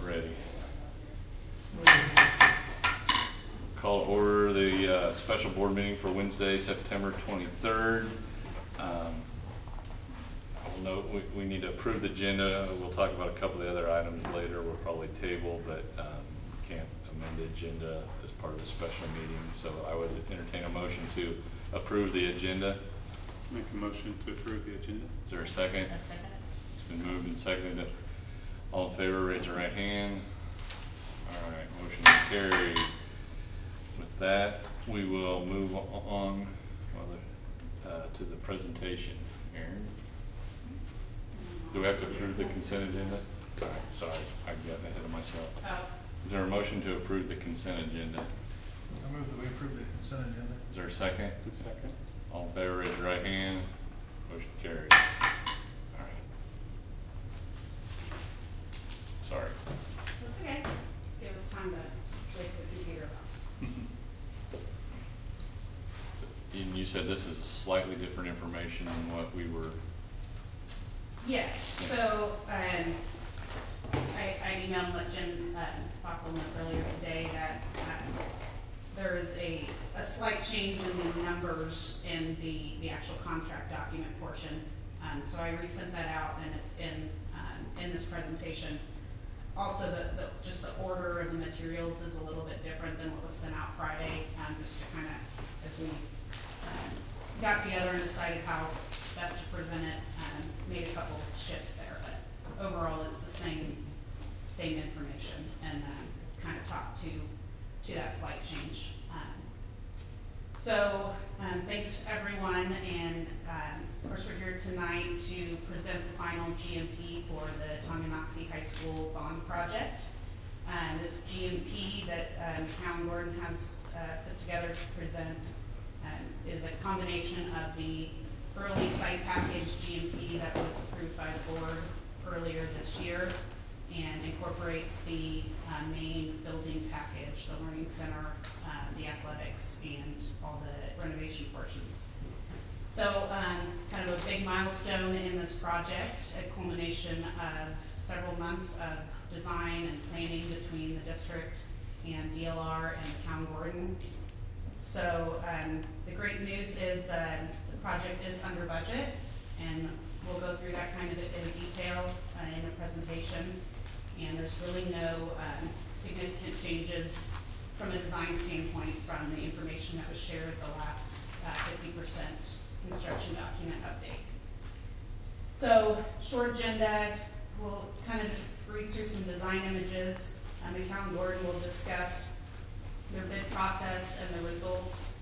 ready. Call to order the special board meeting for Wednesday, September 23rd. I will note we need to approve the agenda. We'll talk about a couple of the other items later. We'll probably table, but can't amend the agenda as part of a special meeting. So I would entertain a motion to approve the agenda. Make a motion to approve the agenda. Is there a second? A second. It's been moved and seconded. All in favor, raise your right hand. All right, motion carried. With that, we will move on to the presentation. Aaron, do we have to approve the consent agenda? All right, sorry, I got ahead of myself. Oh. Is there a motion to approve the consent agenda? I move that we approve the consent agenda. Is there a second? A second. All in favor, raise your right hand. Motion carried. All right. Sorry. That's okay. Give us time to wait for the computer up. And you said this is slightly different information than what we were. Yes, so I emailed what Jim Bachman earlier today that there is a slight change in the numbers in the actual contract document portion. So I resent that out and it's in this presentation. Also, just the order of the materials is a little bit different than what was sent out Friday, just to kind of, as we got together and decided how best to present it, made a couple shifts there, but overall it's the same information, and kind of talked to that slight change. Thanks to everyone, and of course we're here tonight to present the final GMP for the Tonganoxie High School bond project. This GMP that Town Gordon has put together to present is a combination of the early site package GMP that was approved by the board earlier this year and incorporates the main building package, the learning center, the athletics, and all the renovation portions. So it's kind of a big milestone in this project, a culmination of several months of design and planning between the district and DLR and the Town Gordon. So the great news is the project is under budget, and we'll go through that kind of in detail in the presentation. And there's really no significant changes from a design standpoint from the information that was shared at the last 50% construction document update. So short agenda, we'll kind of just breeze through some design images. The Town Gordon will discuss their bid process and the results.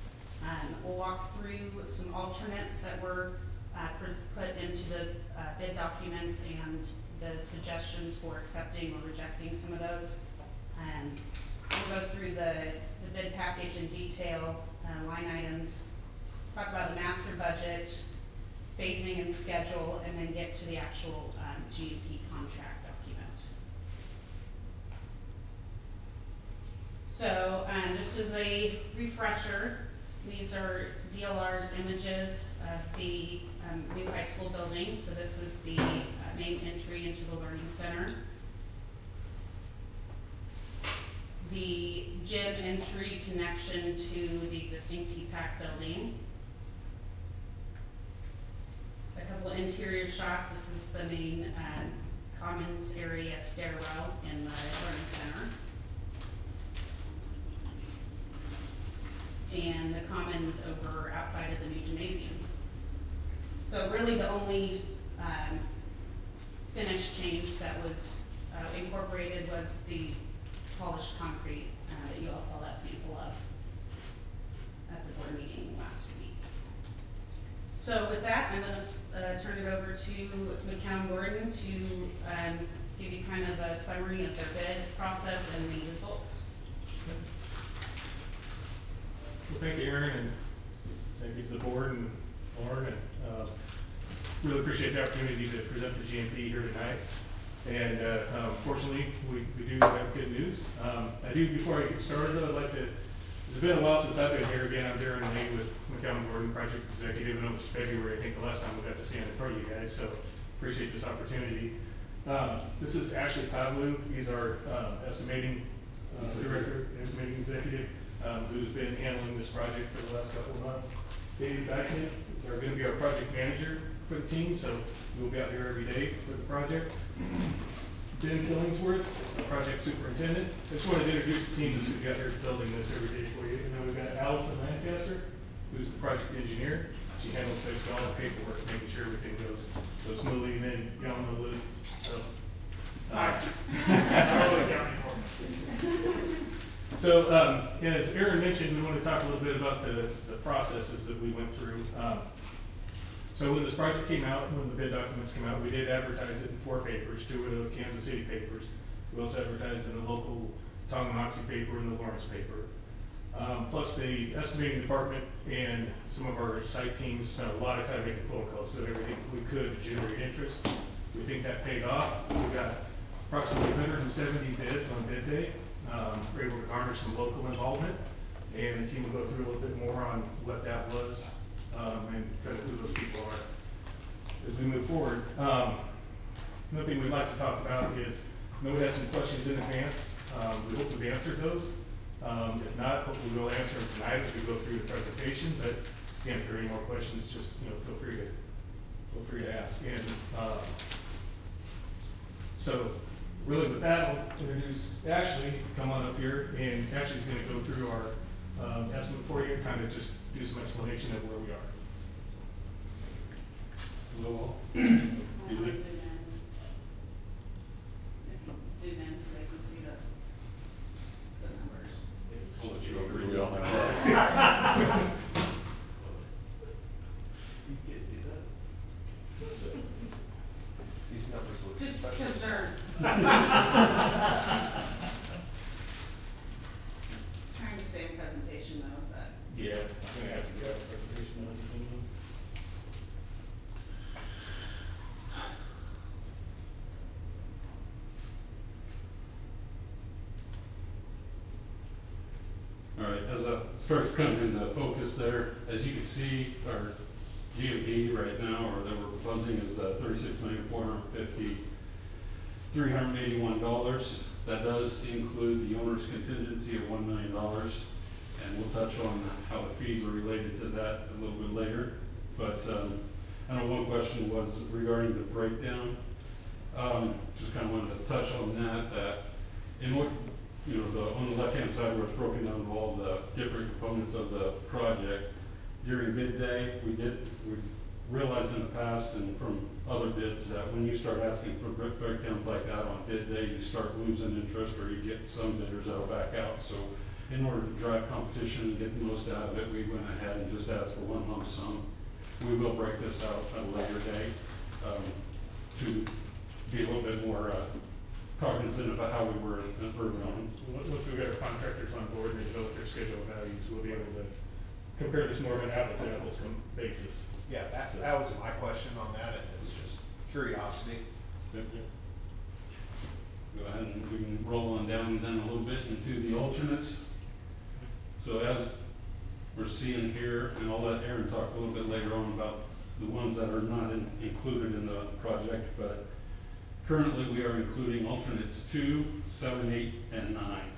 We'll walk through some alternates that were put into the bid documents and the suggestions for accepting or rejecting some of those. We'll go through the bid package in detail, line items, talk about the master budget, phasing and schedule, and then get to the actual GMP contract document. So just as a refresher, these are DLR's images of the new high school building. So this is the main entry into the Learning Center. The gym entry connection to the existing TPAC building. A couple of interior shots. This is the main commons area stairwell in the Learning Center. And the commons over outside of the new gymnasium. So really the only finish change that was incorporated was the polished concrete that you all saw that sample of at the board meeting last week. So with that, I'm going to turn it over to McCown Gordon to give you kind of a summary of their bid process and the results. Well, thank you, Aaron, and thank you to the board and Lauren, and really appreciate the opportunity to present the GMP here tonight. And fortunately, we do have good news. Before I get started though, I'd like to, it's been a while since I've been here. Again, I'm Darren Lee with McCown Gordon, Project Executive, and it was February, I think, the last time we got to stand in front of you guys, so appreciate this opportunity. This is Ashley Pavlu. He's our estimating director, estimating executive, who's been handling this project for the last couple of months. David Dyckman is going to be our project manager for the team, so we'll be out here every day for the project. Ben Killingsworth, the project superintendent. I just wanted to introduce the team that's going to be out here building this every day for you. And then we've got Allison Lancaster, who's the project engineer. She handles basically all the paperwork, making sure everything goes smoothly, and then y'all know Lou. So, So, as Aaron mentioned, we want to talk a little bit about the processes that we went through. So when this project came out, when the bid documents came out, we did advertise it in 4 papers, 2 of the Kansas City papers. We also advertised in the local Tonganoxie paper and the Lawrence paper. Plus the estimating department and some of our site teams spent a lot of time making phone calls, doing everything we could to generate interest. We think that paid off. We got approximately 170 bids on bid day. We're able to garner some local involvement, and the team will go through a little bit more on what that was and kind of who those people are as we move forward. Another thing we'd like to talk about is, I know we had some questions in advance. We hope we've answered those. If not, hopefully we'll answer them tonight as we go through the presentation. But again, if there are any more questions, just feel free to ask. And so, really, with that, I'll introduce Ashley. Come on up here, and Ashley's going to go through our estimate for you, kind of just do some explanation of where we are. Hello. Zoom in so they can see the numbers. I'll let you over. We all have. You can't see that. These numbers look Just special. concerned. Trying to stay in presentation though, but. Yeah, I'm going to have to get out the presentation on it. All right, as a starts coming into focus there, as you can see, our GMP right now, or that we're proposing, is the $36,450,381. That does include the owner's contingency of $1 million, and we'll touch on how the fees are related to that a little bit later. But I know one question was regarding the breakdown. Just kind of wanted to touch on that in what, on the left-hand side where it's broken down to all the different components of the project, during bid day, we realized in the past and from other bids that when you start asking for breakdowns like that on bid day, you start losing interest, or you get some bidders that'll back out. So in order to drive competition and get the most out of it, we went ahead and just asked for one lump sum. We will break this out at a later date to be a little bit more cognizant about how we were early on. Once we've got our contractors on board and they develop their schedule of values, we'll be able to compare this more of an apples-to-apples basis. Yeah, that was my question on that, and it was just curiosity. Yep. Go ahead and we can roll on down then a little bit into the alternates. So as we're seeing here, and I'll let Aaron talk a little bit later on about the ones that are not included in the project, but currently we are including alternates 2, 7, 8, and 9.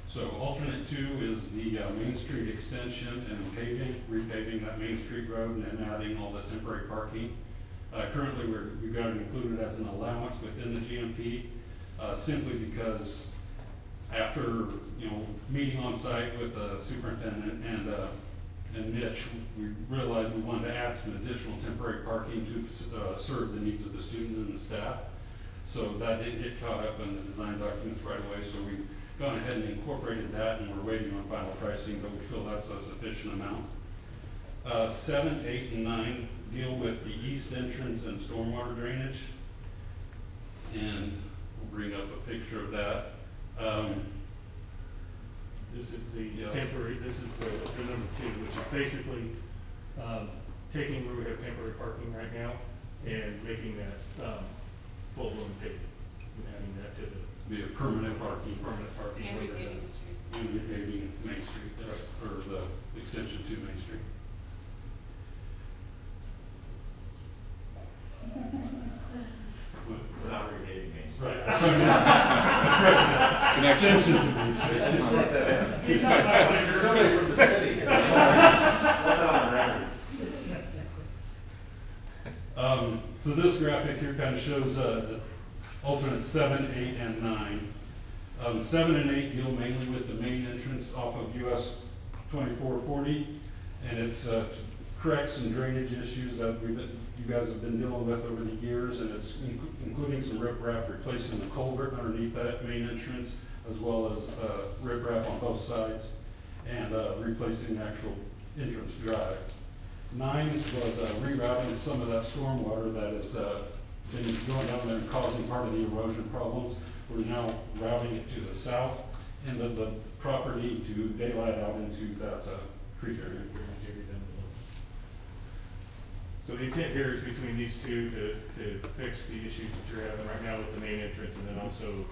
So alternate 2 is the Main Street extension and paving, repaving that Main Street road and then adding all the temporary parking. Currently we've got it included as an allowance within the GMP, simply because after meeting on site with the superintendent and Mitch, we realized we wanted to add some additional temporary parking to serve the needs of the student and the staff. So that didn't get caught up in the design documents right away, so we've gone ahead and incorporated that, and we're waiting on final pricing, but we feel that's a sufficient amount. 7, 8, and 9 deal with the east entrance and stormwater drainage, and we'll bring up a picture of that. This is the temporary, this is the number 2, which is basically taking where we have temporary parking right now and making that full-blown paved, and adding that to the Be a permanent parking. And repaving the street. And repaving Main Street, or the extension to Main Street. Not repaving Main Connection. extension to these. Just let that in. Yeah. It's coming from the city. So this graphic here kind of shows the alternates 7, 8, and 9. 7 and 8 deal mainly with the main entrance off of US 2440, and it's to correct some drainage issues that you guys have been dealing with over the years, and it's including some riprap, replacing the culvert underneath that main entrance, as well as riprap on both sides, and replacing the actual entrance drive. 9 was rerouting some of that stormwater that has been going down there and causing part of the erosion problems. We're now routing it to the south end of the property to daylight out into that creek area. So the intent here is between these two to fix the issues that you're having right now with the main entrance, and then also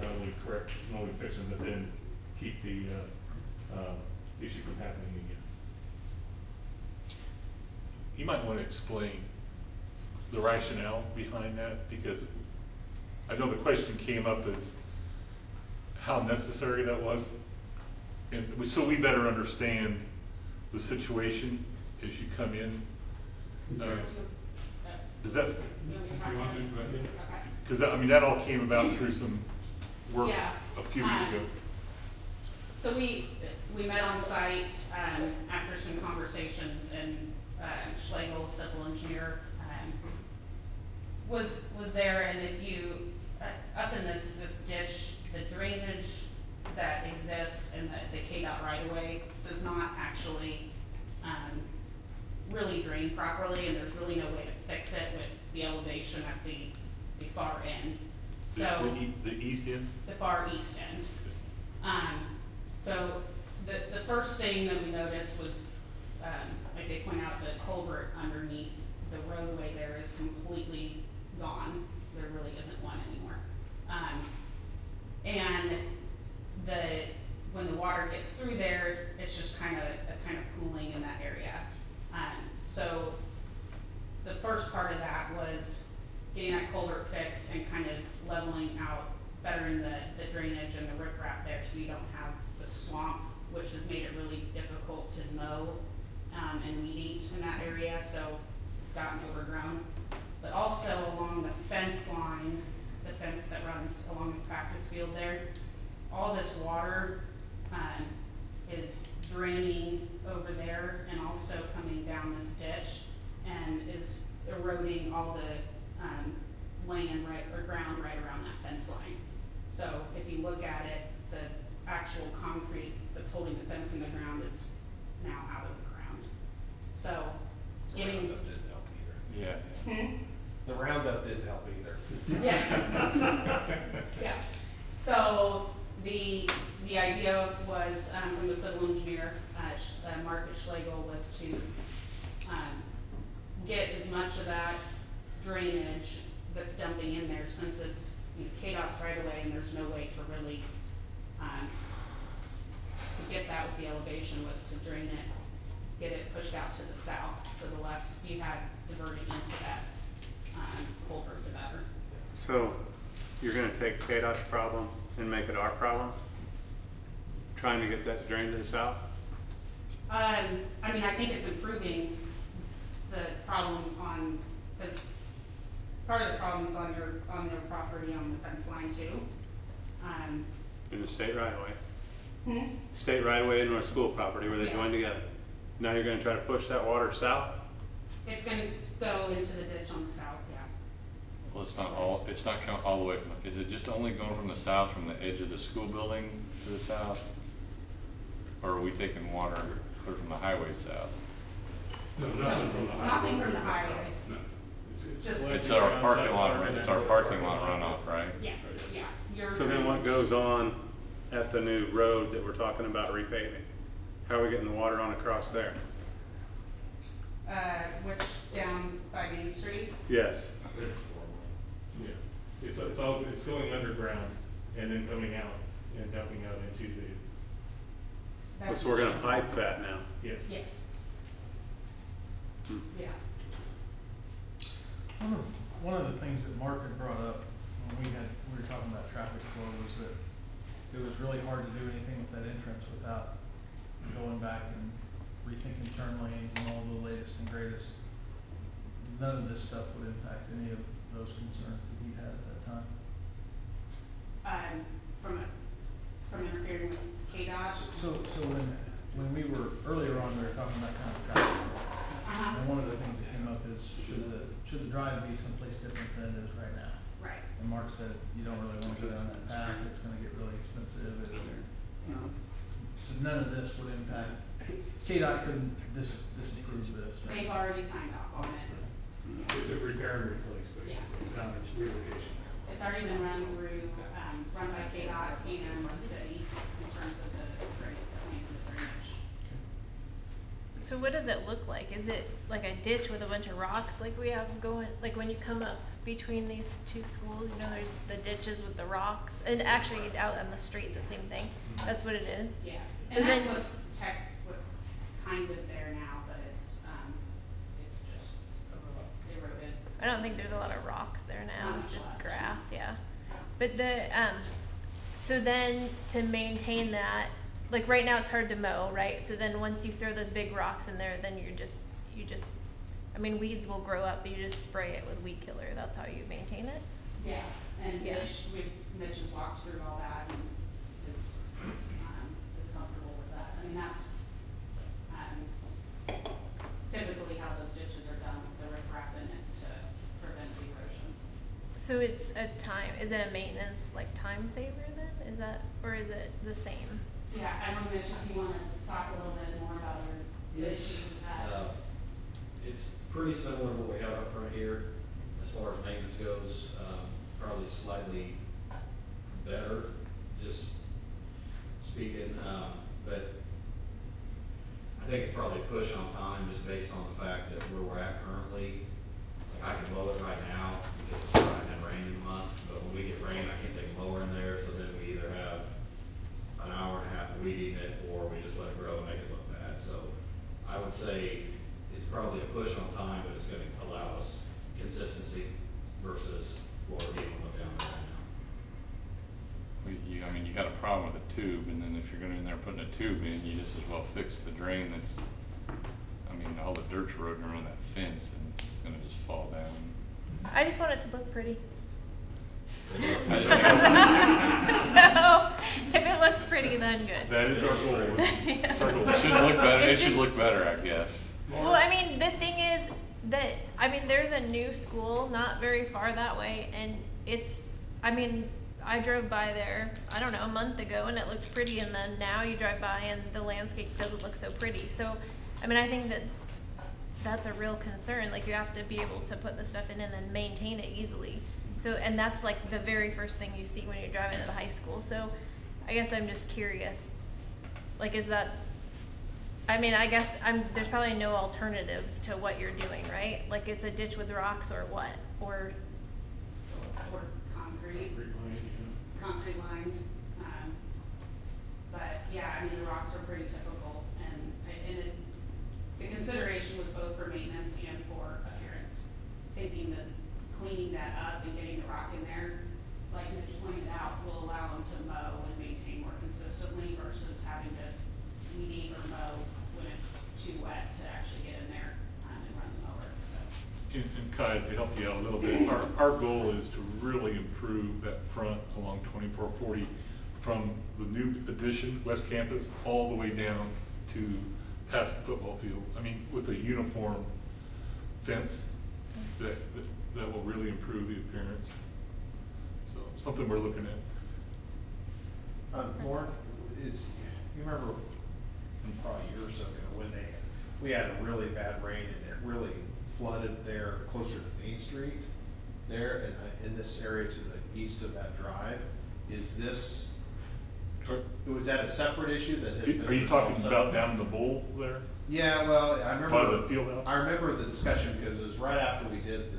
not only fix them, but then keep the issue from happening again. You might want to explain the rationale behind that, because I know the question came up as how necessary that was. And so we better understand the situation as you come in. Does that, If you want to, go ahead. because I mean, that all came about through some work Yeah. a few weeks ago. So we met on site after some conversations, and Schlegel, civil engineer, was there. And if you up in this ditch, the drainage that exists in the KDOT right of way does not actually really drain properly, and there's really no way to fix it with the elevation at the far end. So The east end? the far east end. So the first thing that we noticed was, like they point out, the culvert underneath the roadway there is completely gone. There really isn't one anymore. And when the water gets through there, it's just kind of pooling in that area. So the first part of that was getting that culvert fixed and kind of leveling out, bettering the drainage and the riprap there, so you don't have the swamp, which has made it really difficult to mow and weed eat in that area, so it's gotten overgrown. But also along the fence line, the fence that runs along the practice field there, all this water is draining over there and also coming down this ditch and is eroding all the land ground right around that fence line. So if you look at it, the actual concrete that's holding the fence in the ground is now out of the ground. So getting Roundup didn't help either. Yeah. The Roundup didn't help either. Yeah. Yeah. So the idea was from the civil engineer, Marcus Schlegel, was to get as much of that drainage that's dumping in there, since it's KDOT's right away and there's no way to really to get that with the elevation, was to drain it, get it pushed out to the south, so the less you had diverting into that culvert, the better. So you're going to take KDOT's problem and make it our problem? Trying to get that drain to the south? I mean, I think it's improving the problem because part of the problem is on their property on the fence line too. In the state right of way? Hmm? State right of way and our school property where they Yeah. join together. Now you're going to try to push that water south? It's going to go into the ditch on the south, yeah. Well, it's not coming all the way from, is it just only going from the south, from the edge of the school building to the south? Or are we taking water clear from the highway south? No, nothing from the highway. Nothing from the highway. No. Just- It's our parking lot runoff, right? Yeah, yeah. So then what goes on at the new road that we're talking about repaving? How are we getting the water on across there? Which down by Main Street? Yes. Yeah, it's going underground and then coming out and dumping out into the, That's So we're going to pipe that now? yes. Yes. Hmm. Yeah. One of the things that Mark had brought up when we were talking about traffic flow, was that it was really hard to do anything with that entrance without going back and rethinking turn lanes and all the latest and greatest. None of this stuff would impact any of those concerns that he had at that time. From interfering with KDOT. So when we were, earlier on, we were talking about kind of traffic. And one of the things that came up is, should the drive be someplace different than it is right now? Right. And Mark said, you don't really want to go down that path, it's gonna get really expensive. So none of this would impact, KDOT couldn't disapprove this, right? They've already signed off on it. It's a repair and replace, basically, not a relocation. It's already been run through, run by KDOT and the city in terms of the drainage. So what does it look like? Is it like a ditch with a bunch of rocks like we have going, like when you come up between these two schools, you know, there's the ditches with the rocks, and actually out on the street, the same thing. That's what it is? Yeah, So and that's then- what's kind of there now, but it's just eroded. I don't think there's a lot of rocks there now, Not it's just much. grass, yeah. But the, so then to maintain that, like right now it's hard to mow, right? So then once you throw those big rocks in there, then you just, I mean, weeds will grow up, but you just spray it with weed killer, that's how you maintain it? Yeah, and Yeah. Mitch has walked through all that, and is comfortable with that. I mean, that's, typically how those ditches are done, with the riprap in it to prevent erosion. So it's a time, is it a maintenance, like time saver then? Is that, or is it the same? Yeah, I don't know, Mitch, if you wanna talk a little bit more about our Yes, issues with that. it's pretty similar to what we have up front here, as far as maintenance goes, probably slightly better, just speaking, but I think it's probably a push on time, just based on the fact that where we're at currently. Like, I can mow it right now, because it's dry and rain in a month, but when we get rain, I can't take a mower in there, so then we either have an hour and a half of weeding it, or we just let it grow and make it look bad. So I would say it's probably a push on time, but it's gonna allow us consistency versus what we're dealing with down there right now. I mean, you got a problem with a tube, and then if you're going in there putting a tube in, you just as well fix the drain that's, I mean, all the dirt's eroding around that fence, and it's gonna just fall down. I just want it to look pretty. I just think it's- So, if it looks pretty, then good. That is our goal. It's our goal. It should look better, it It's should just- look better, I guess. Well, I mean, the thing is that, I mean, there's a new school not very far that way, and it's, I mean, I drove by there, I don't know, a month ago, and it looked pretty, and then now you drive by and the landscape doesn't look so pretty. So, I mean, I think that that's a real concern, like you have to be able to put the stuff in and then maintain it easily. So, and that's like the very first thing you see when you're driving to the high school. So, I guess I'm just curious, like, is that, I mean, I guess there's probably no alternatives to what you're doing, right? Like, it's a ditch with rocks or what, or, Or concrete lined, but yeah, I mean, the rocks are pretty typical, and the consideration was both for maintenance and for appearance. Thinking that cleaning that up and getting the rock in there, like Mitch pointed out, will allow them to mow and maintain more consistently versus having to weed or mow when it's too wet to actually get in there and run the mower, so. And Kai, to help you out a little bit, our goal is to really improve that front along 2440 from the new addition, West Campus, all the way down to past the football field. I mean, with a uniform fence that will really improve the appearance. So something we're looking at. Lauren, you remember probably a year or so ago when we had a really bad rain and it really flooded there closer to Main Street there in this area to the east of that drive. Is this, was that a separate issue that has been Are you resolved talking about separately? down the bowl there? Yeah, well, I remember. By the field house? I remember the discussion because it was right after we did the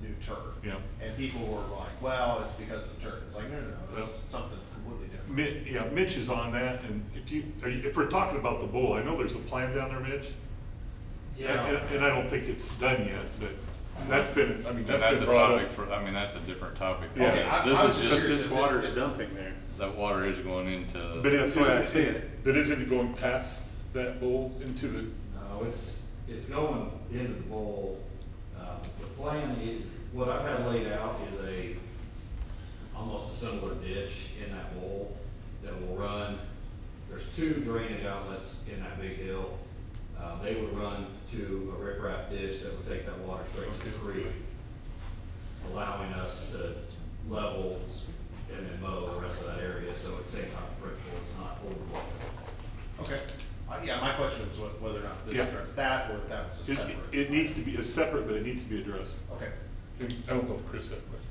new turf. Yeah. And people were like, well, it's because of the turf. It's like, no, it's something completely different. Mitch is on that, and if we're talking about the bowl, I know there's a plan down there, Mitch. Yeah. And I don't think it's done yet, but That's been, I mean, And that's that's been a brought topic up. for, I mean, that's a different topic. Yeah. Okay, This I was is just just, curious This if water it- is dumping there. that water is going into. But it's, That's the way I see it. but isn't it going past that bowl into the, No, it's going into the bowl. The plan is, what I've had laid out is almost a similar ditch in that bowl that will run. There's two drainage outlets in that big hill. They would run to a riprap ditch that would take that water straight to the creek, allowing us to level and then mow the rest of that area, so it's same type of principle, it's not overwater. Okay. Yeah, my question was whether or not this Yeah. addressed that, or if that was a it, separate. it needs to be, it's separate, but it needs to be addressed. Okay. And I don't know if Chris had a question.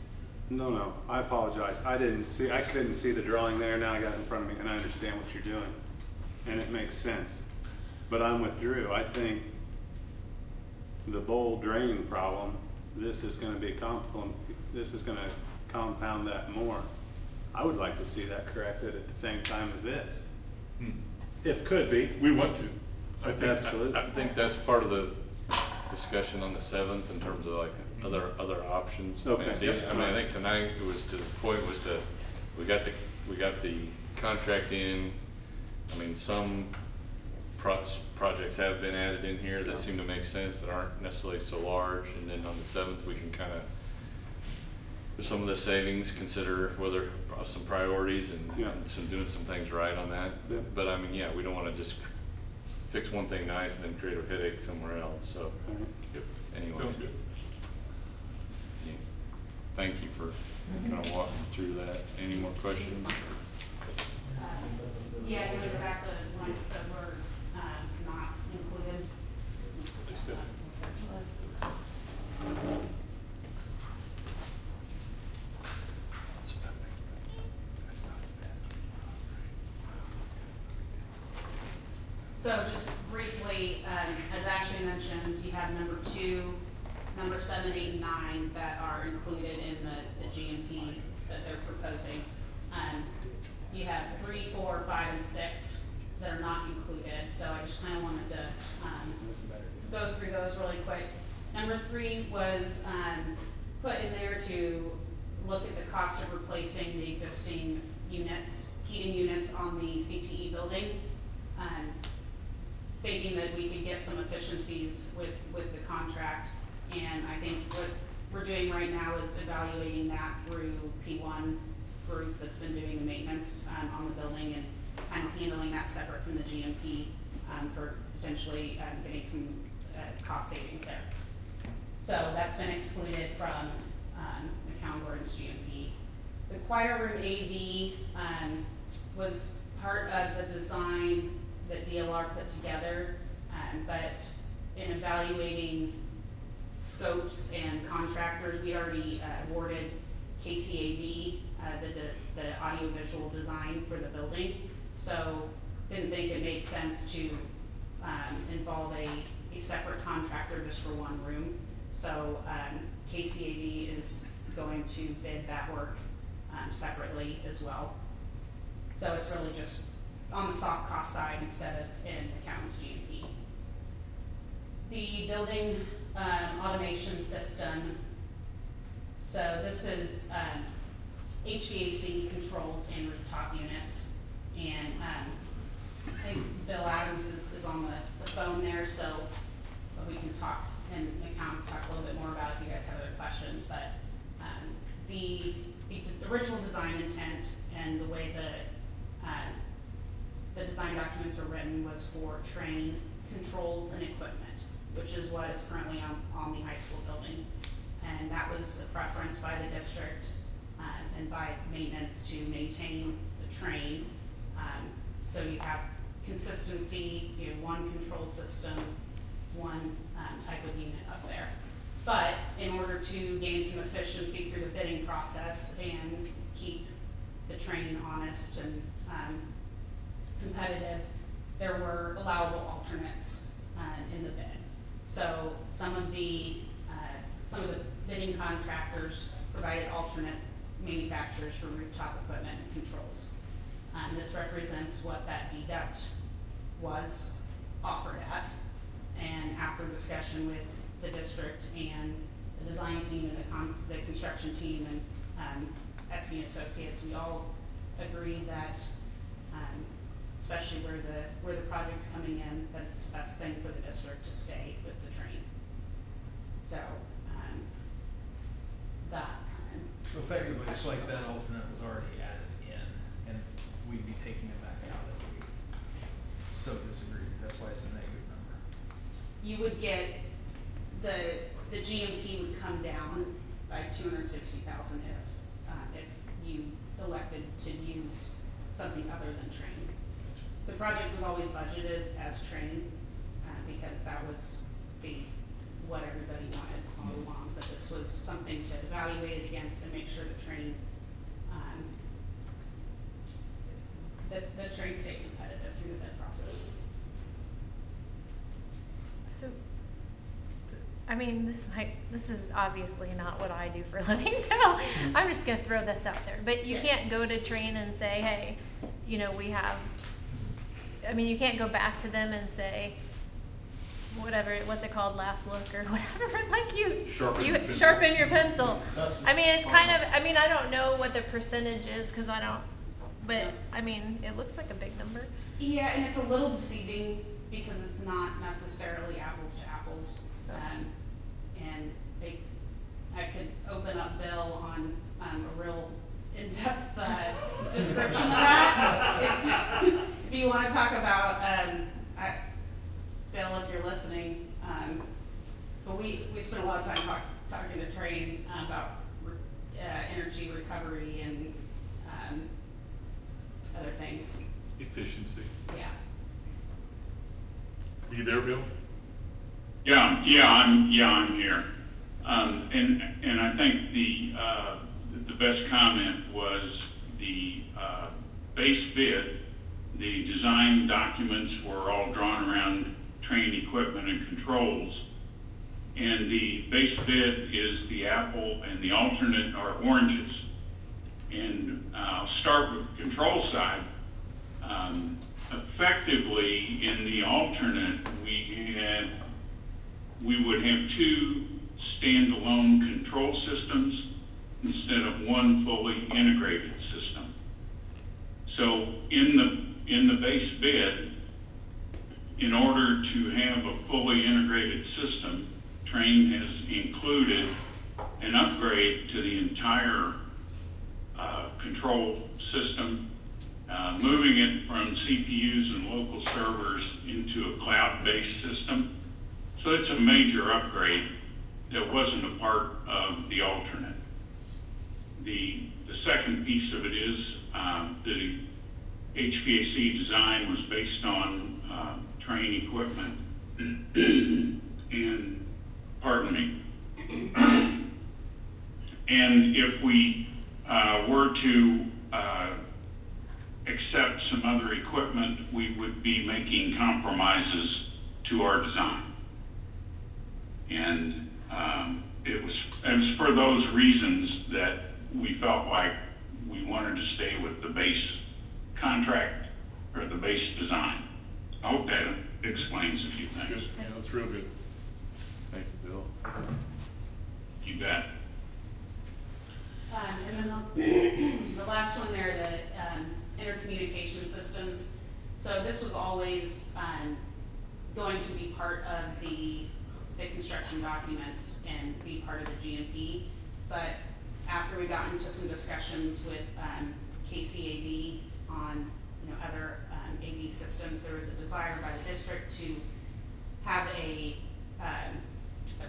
No, I apologize. I couldn't see the drawing there. Now I got it in front of me and I understand what you're doing. And it makes sense. But I'm with Drew. I think the bowl drain problem, this is gonna compound that more. I would like to see that corrected at the same time as this. Hmm. If could be. We want to. I think, Absolutely. I think that's part of the discussion on the 7th in terms of like other options. Okay. I mean, I think tonight it was to the point was to, we got the contract in. I mean, some projects have been added in here that seem to make sense that aren't necessarily so large. And then on the 7th, we can kind of, with some of the savings, consider whether some priorities and doing some things right on that. Yeah. But I mean, yeah, we don't want to just fix one thing nice and then create a headache somewhere else. So Yep. anyway, Sounds good. yeah. Thank you for kind of walking through that. Any more questions? Yeah, we go back to the ones that were, not included. It's good. So just briefly, as Ashley mentioned, you have number 2, number 7, 8, and 9 that are included in the GMP that they're proposing. You have 3, 4, 5, and 6 that are not included, so I just kind of wanted to go through those really quick. Number 3 was put in there to look at the cost of replacing the existing units, heating units on the CTE building. Thinking that we could get some efficiencies with the contract. And I think what we're doing right now is evaluating that through P1 group that's been doing the maintenance on the building and kind of handling that separate from the GMP for potentially getting some cost savings there. So that's been excluded from McCown-Gordon's GMP. The choir room AV was part of the design that DLR put together, but in evaluating scopes and contractors, we already awarded KCAV the audiovisual design for the building. So didn't think it made sense to involve a separate contractor just for one room. So KCAV is going to bid that work separately as well. So it's really just on the soft cost side instead of in accountant's GMP. The building automation system. So this is HVAC controls and rooftop units. And I think Bill Adams is on the phone there, so we can talk and account talk a little bit more about it if you guys have other questions. But the original design intent and the way the design documents were written was for train controls and equipment, which is what is currently on the high school building. And that was a preference by the district and by maintenance to maintain the train. So you have consistency, you have one control system, one type of unit up there. But in order to gain some efficiency through the bidding process and keep the train honest and competitive, there were allowable alternates in the bid. So some of the bidding contractors provided alternate manufacturers for rooftop equipment and controls. This represents what that deduct was offered at. And after discussion with the district and the design team and the construction team and, SE Associates, we all agree that, especially where the project's coming in, that it's the best thing for the district to stay with the train. So, So effectively, it's like that alternate was already added in, and we'd be taking it back out if we so disagreed. That's why it's a negative number. You would get, the GMP would come down by 260,000 if you elected to use something other than train. The project was always budgeted as train, because that was what everybody wanted all along, but this was something to evaluate it against and make sure the train, the train stayed competitive through the bid process. So, I mean, this is obviously not what I do for a living, so I'm just gonna throw this out there. But you can't go to train and say, hey, you know, you can't go back to them and say, whatever, what's it called, last look or whatever, like you sharpen your pencil. I mean, it's kind of, I don't know what the percentage is, cause I don't, but I mean, it looks like a big number. Yeah, and it's a little deceiving because it's not necessarily apples to apples. And I could open up Bill on a real in-depth description of that. If you want to talk about, Bill, if you're listening, but we spent a lot of time talking to Train about energy recovery and other things. Efficiency. Yeah. Are you there, Bill? Yeah, I'm here. And I think the best comment was the base bid. The design documents were all drawn around train equipment and controls, and the base bid is the apple and the alternate are oranges. And I'll start with the control side. Effectively, in the alternate, we would have two standalone control systems instead of one fully integrated system. So in the base bid, in order to have a fully integrated system, Train has included an upgrade to the entire control system, moving it from CPUs and local servers into a cloud-based system. So it's a major upgrade that wasn't a part of the alternate. The second piece of it is the HVAC design was based on train equipment and, pardon me, and if we were to accept some other equipment, we would be making compromises to our design. And it was for those reasons that we felt like we wanted to stay with the base contract or the base design. I hope that explains a few That's things. good. Yeah, that's real good. Thank you, Bill. You bet. And then the last one there, the Intercommunication Systems. So this was always going to be part of the construction documents and be part of the GMP. But after we got into some discussions with KCAV on other AV systems, there was a desire by the district to have a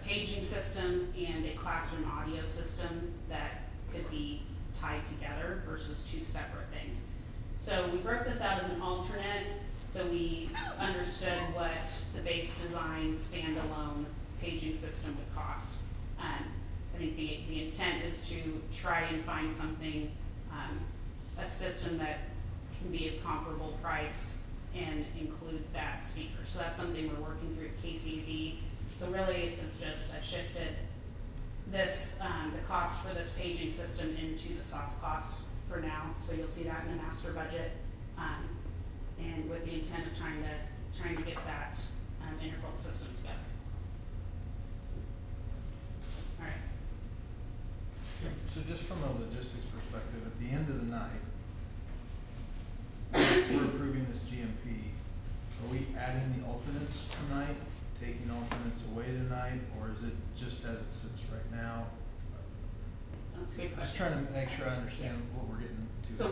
paging system and a classroom audio system that could be tied together versus two separate things. So we broke this out as an alternate, so we understood what the base design standalone paging system would cost. I think the intent is to try and find something, a system that can be a comparable price and include that speaker. So that's something we're working through at KCAV. So really, this is just, I've shifted this, the cost for this paging system into the soft costs for now. So you'll see that in the master budget, and with the intent of trying to get that integral system together. All right. So just from a logistics perspective, at the end of the night, we're approving this GMP. Are we adding the alternates tonight, taking alternates away tonight, or is it just as it sits right now? That's a good Just question. trying to make sure I understand what we're getting to. So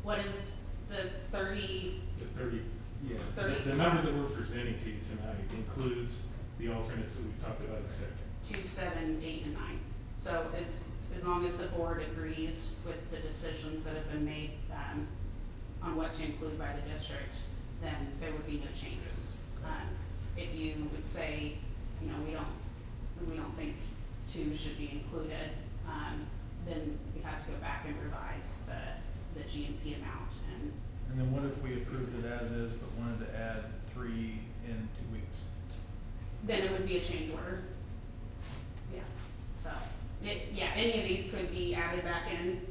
what is the 30, The 30, yeah. 30. The number that we're presenting to you tonight includes the alternates that we've talked about accepting. 2, 7, 8, and 9? So as long as the board agrees with the decisions that have been made on what to include by the district, then there would be no changes. If you would say, you know, we don't think 2 should be included, then we have to go back and revise the GMP amount. And then what if we approved it as is, but wanted to add 3 in 2 weeks? Then it would be a change order. Yeah, so, any of these could be added back in,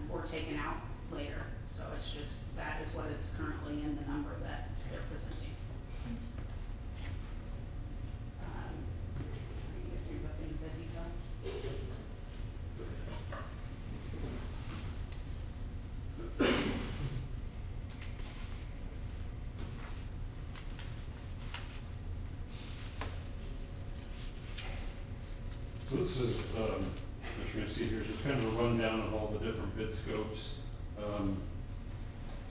or taken out later. So it's just, that is what is currently in the number that they're presenting. Thanks. Are you guys hearing about the detail? So this is, what you're gonna see here is just kind of a rundown of all the different bid scopes.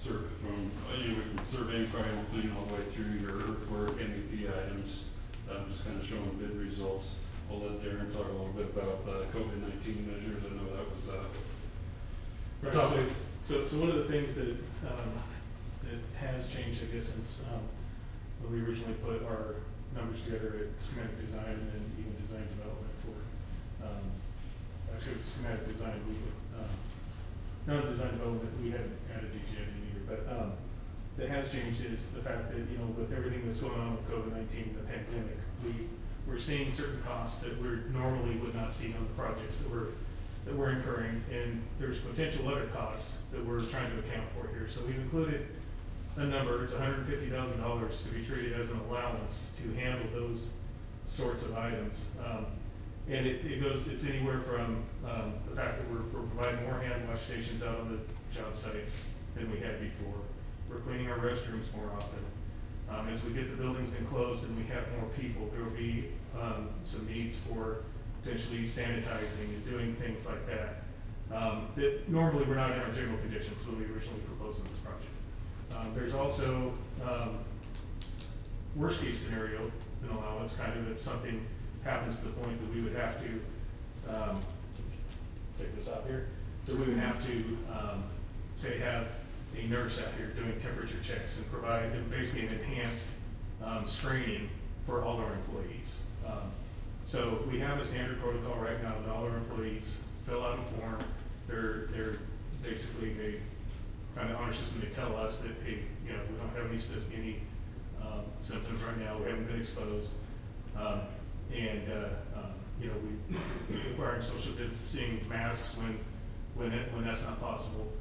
From, anyway, from surveying, fire and cleaning, all the way through your earthwork, MEP items, just kind of showing bid results. I'll let Darren talk a little bit about COVID-19 measures. I know that was, Right, so one of the things that has changed, I guess, since when we originally put our numbers together at schematic design and then even design development for, actually with schematic design, no design development, we hadn't added these yet either, but that has changed is the fact that, you know, with everything that's going on with COVID-19, the pandemic, we're seeing certain costs that we normally would not see on the projects that we're incurring, and there's potential other costs that we're trying to account for here. So we've included a number, it's $150,000 to be treated as an allowance to handle those sorts of items. And it's anywhere from the fact that we're providing more hand wash stations out on the job sites than we had before. We're cleaning our restrooms more often. As we get the buildings enclosed and we have more people, there will be some needs for potentially sanitizing and doing things like that. That normally were not in our general conditions when we originally proposed this project. There's also worst case scenario, an allowance, kind of if something happens to the point that we would have to, take this out here, that we would have to, say, have a nurse out here doing temperature checks and provide basically an enhanced screening for all our employees. So we have a standard protocol right now that all our employees fill out a form. They're basically, they kind of honor system, they tell us that, hey, you know, we don't have any symptoms right now, we haven't been exposed. You know, we require social distancing, masks when that's not possible.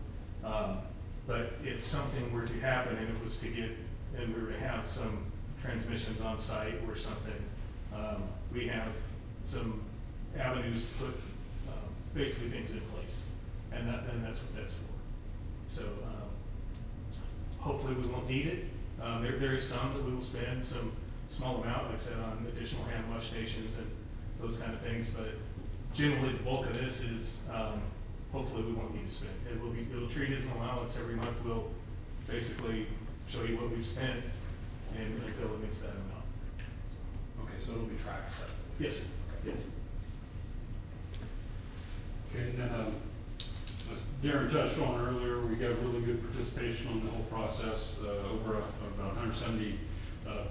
But if something were to happen and it was to get, and we were to have some transmissions on site or something, we have some avenues to put basically things in place, and that's what that's for. So hopefully we won't need it. There is some that we will spend some small amount, like I said, on additional hand wash stations and those kind of things, but generally the bulk of this is hopefully we won't need to spend. It'll treat as an allowance every month. We'll basically show you what we've spent and bill against that amount. Okay, so it'll be tracked separately? Yes, sir. Yes. okay, and then, as Darren touched on earlier, we got really good participation on the whole process, over about 170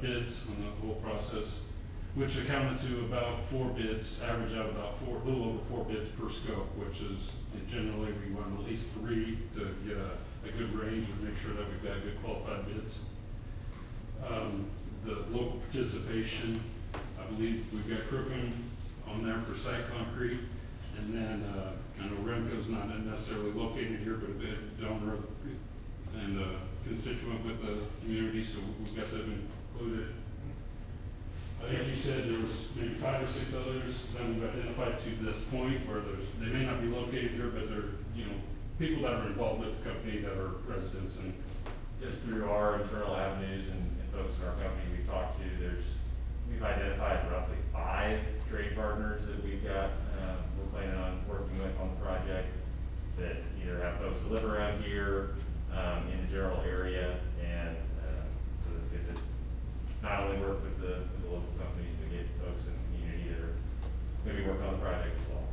bids on the whole process, which accounted to about 4 bids, average out about a little over 4 bids per scope, which is generally we want at least 3 to get a good range and make sure that we've got good qualified bids. The local participation, I believe we've got Crookham on there for site concrete, and then I know Remco's not necessarily located here, but a bit donor and constituent with the community, so we've got them included. I think you said there was maybe 5 or 6 others that we've identified to this point where they may not be located here, but they're, you know, people that are involved with the company that are residents and. Just through our internal avenues and folks in our company we talked to, we've identified roughly 5 trade partners that we've got, we're planning on working with on the project that either have folks that live around here, in the general area, and, so it's good to not only work with the local companies, but get folks in the community that are maybe working on the project as well.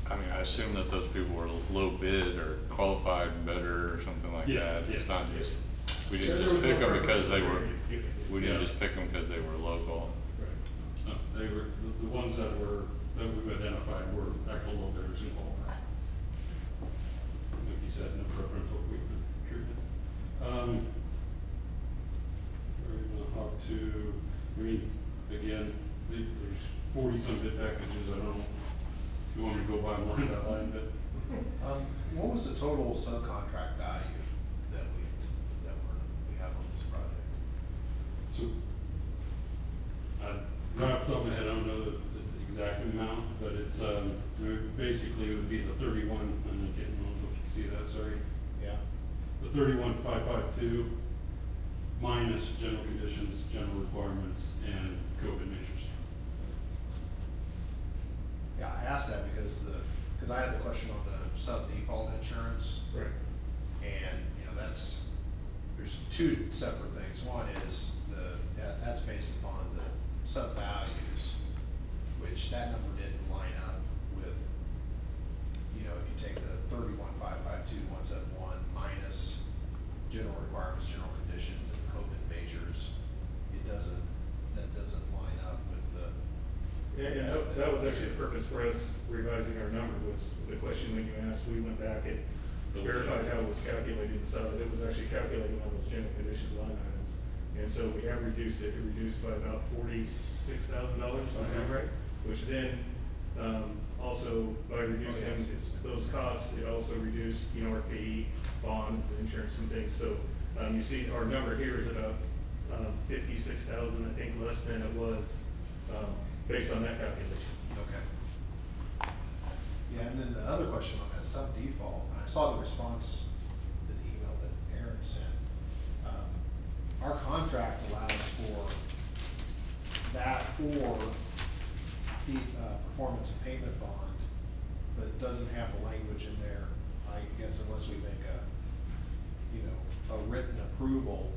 I mean, I assume that those people were low bid or qualified better or something like Yeah, that. It's yeah. not just, we There didn't just was pick no them because they preference. were, we Yeah. didn't just pick them because they were local. Right. No, they were, the ones that we've identified were actual low bidders involved. Like you said, no preference what we've been treated. We're gonna talk to, I mean, again, there's 40-some bid packages, I don't know. You want me to go by line by line, but What was the total subcontract value that we have on this project? so, right off the top of my head, I don't know the exact amount, but it's, basically it would be the 31, I'm not getting, I don't know if you can see that, sorry. Yeah. The 31,552 minus general conditions, general requirements, and COVID measures. Yeah, I asked that because I had the question on the sub-default insurance. Right. And, you know, there's 2 separate things. One is that's based upon the sub-values, which that number didn't line up with, you know, if you take the 31,552,171 minus general requirements, general conditions, and COVID measures, that doesn't line up with the. Yeah, that was actually the purpose for us revising our number, was the question when you asked, we went back and verified how it was calculated and saw that it was actually calculating on those general conditions line items. And so we have reduced it by about $46,000, if I remember right, which then, also by reducing those costs, it also reduced, you know, our fee, bond, insurance and things. So, you see our number here is about, 56,000, I think, less than it was, based on that calculation. Okay. Yeah, and then the other question on that sub-default, I saw the response to the email that Aaron sent. Our contract allows for that or the performance and payment bond, but it doesn't have the language in there, I guess, unless we make a written approval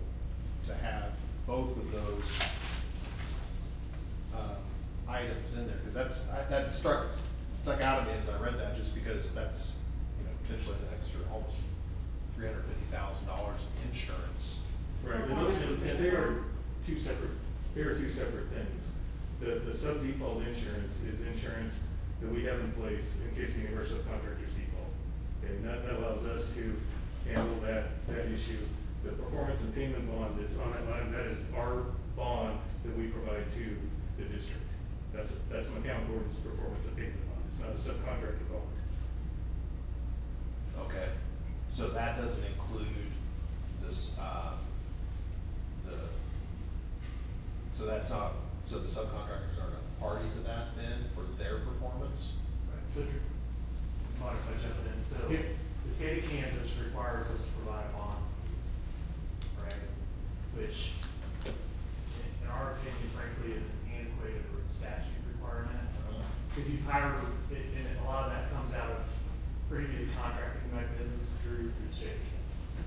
to have both of those items in there, because that stuck out at me as I read that, just because that's, you know, potentially an extra almost $350,000 in insurance. Right, and they are two separate things. The sub-default insurance is insurance that we have in place in case any of our subcontractors default. And that allows us to handle that issue. The performance and payment bond that's on that line, that is our bond that we provide to the district. That's McCown Gordon's performance and payment bond. It's not a subcontractor bond. Okay, so that doesn't include this, so the subcontractors aren't a party to that then for their performance? So, might as well jump in. So, Yeah. the state of Kansas requires us to provide a bond, right? Which, in our opinion, frankly, is an antiquated statute requirement. If you hire, and a lot of that comes out of previous contracting mechanisms through the state of Kansas.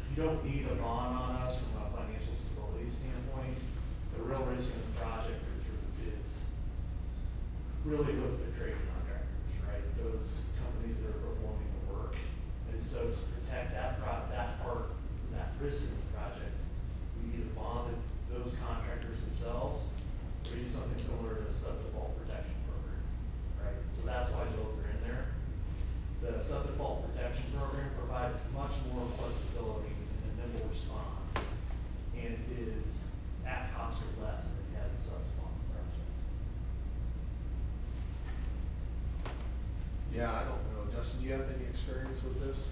You don't need a bond on us from a financial stability standpoint. The real risk in the project is really with the trade contractors, right? Those companies that are performing the work. And so to protect that part, that risk in the project, we either bond those contractors themselves or use something similar to a sub-default protection program, right? So that's why both are in there. The sub-default protection program provides much more flexibility and a nimble response, and is at cost or less than the sub-default project. Yeah, I don't know. Justin, do you have any experience with this?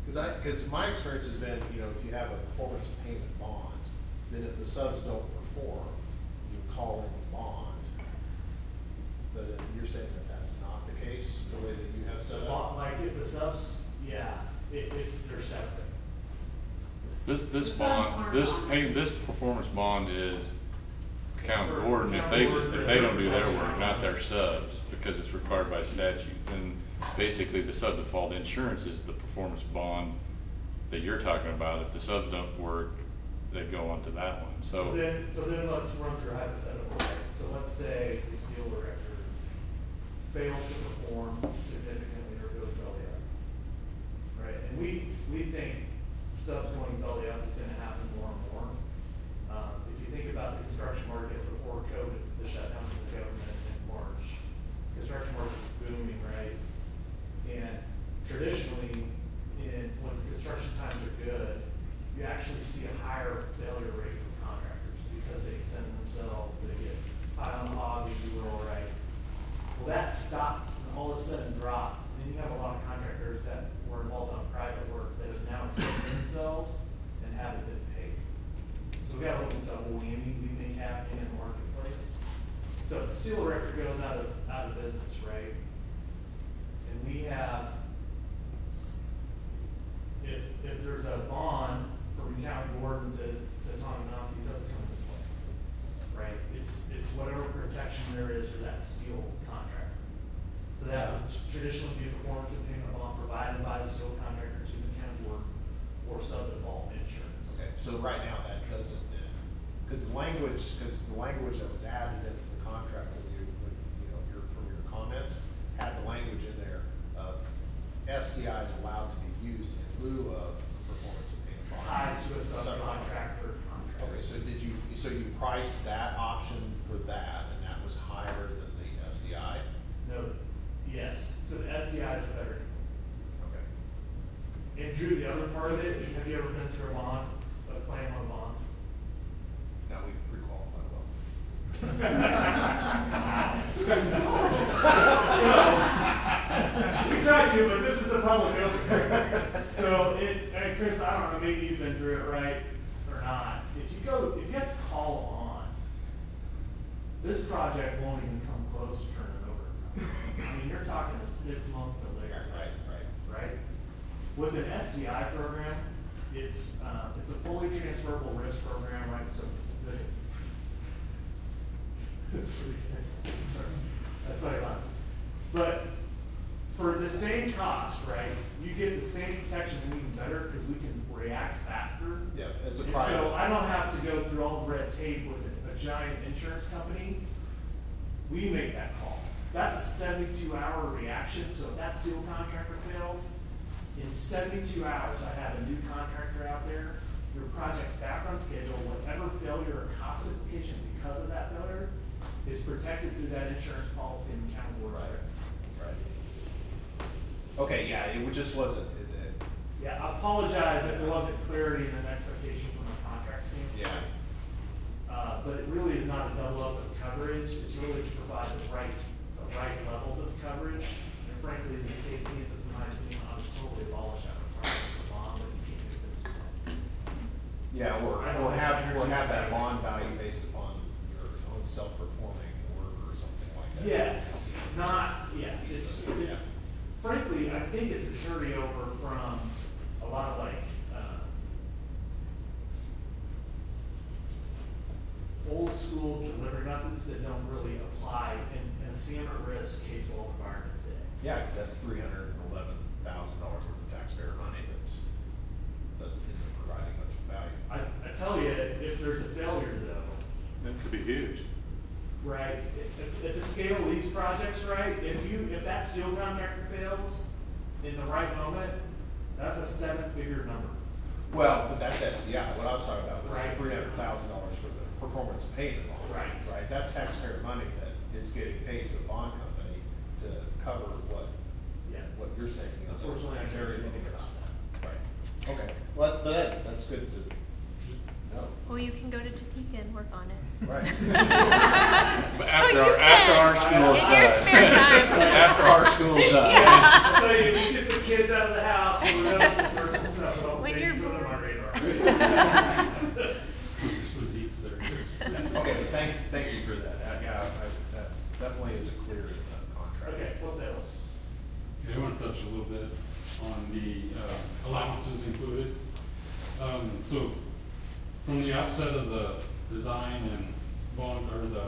Because my experience has been, you know, if you have a performance payment bond, then if the subs don't perform, you call in the bond. But you're saying that that's not the case, the way that you have set up? Like if the subs, yeah, they're separate. This The subs bond, aren't this performance bond is county For board, and if county they, board, if they don't do their work, not their subs, because it's required by statute, then basically the sub-default insurance is the performance bond that you're talking about. If the subs don't work, they go on to that one, So then let's run through a hypothetical, right? So let's say the steel erector fails to perform significantly or goes belly up, right? And we think subs going belly up is gonna happen more and more. If you think about the construction market before COVID, the shutdown of the government in March, construction market was booming, right? And traditionally, when construction times are good, you actually see a higher failure rate from contractors because they extend themselves, they get high on the hog, if you will, right? Well, that stopped and all of a sudden dropped. Then you have a lot of contractors that were involved on private work that have now extended themselves and haven't been paid. So we got a little double whammy, we think, happening in the marketplace. So if the steel erector goes out of business, right? And we have, if there's a bond from county board to Tonganoxie, it doesn't come into play, right? It's whatever protection there is for that steel contractor. So that would traditionally be a performance and payment bond provided by the steel contractor to the county board or sub-default insurance. Okay, so right now that doesn't, because the language that was added into the contract when you know, from your comments, had the language in there of SDI is allowed to be used in lieu of performance and payment bond. Tied to a subcontractor contract. Okay, so you priced that option for that, and that was higher than the SDI? No, yes, so the SDI is a better deal. Okay. And Drew, the other part of it, have you ever been through a bond, a claim on a bond? Now we pre-qualify well. So, we try to, but this is a public open. So, and Chris, I don't know, maybe you've been through it, right, or not. If you have to call on, this project won't even come close to turning over. I mean, you're talking a 6-month delay. Right? With an SDI program, it's a fully transferable risk program, right? So it's really sorry. That's not fun. But for the same cost, right, you get the same protection and even better because we can react faster. Yeah, it's a And private. so I don't have to go through all the red tape with a giant insurance company. We make that call. That's a 72-hour reaction. So if that steel contractor fails, in 72 hours, I have a new contractor out there. Your project's back on schedule. Whatever failure or cost implication because of that failure is protected through that insurance policy and the county board rights. Right. Okay, yeah, it just wasn't. Yeah, I apologize if there wasn't clarity and an expectation from a contract standpoint. Yeah. But it really is not a double up of coverage. It's really to provide the right levels of coverage. And frankly, the state needs this, in my opinion, on totally abolish that requirement for bond, but you can't do it. Yeah, or have that bond value based upon your own self-performing work or something like that. Yes, it's frankly, I think it's a carryover from a lot of old school delivery methods that don't really apply in a SAM at risk K-12 environment today. Yeah, because that's $311,000 worth of taxpayer money isn't providing much value. I tell you, if there's a failure though, That could be huge. right, at the scale of these projects, right, if that steel contractor fails in the right moment, that's a 7-figure number. Well, but that's SDI. What I was talking about was Right. $300,000 for the performance payment bond. Right. That's taxpayer money that is getting paid to a bond company to cover what you're saying. is Unfortunately, I can't very really think little about that. Right. Okay. Well, but that's good to know. Well, you can go to Topeka and work on it. Right. But Oh, you after our can. school's In your done. spare time. After our school's done. Yeah. I'll tell you, we get the kids out of the house, and we're done with this work and stuff, but When maybe you're put it on bored. our radar. on the allowances included. So from the outset of the design and bond, or the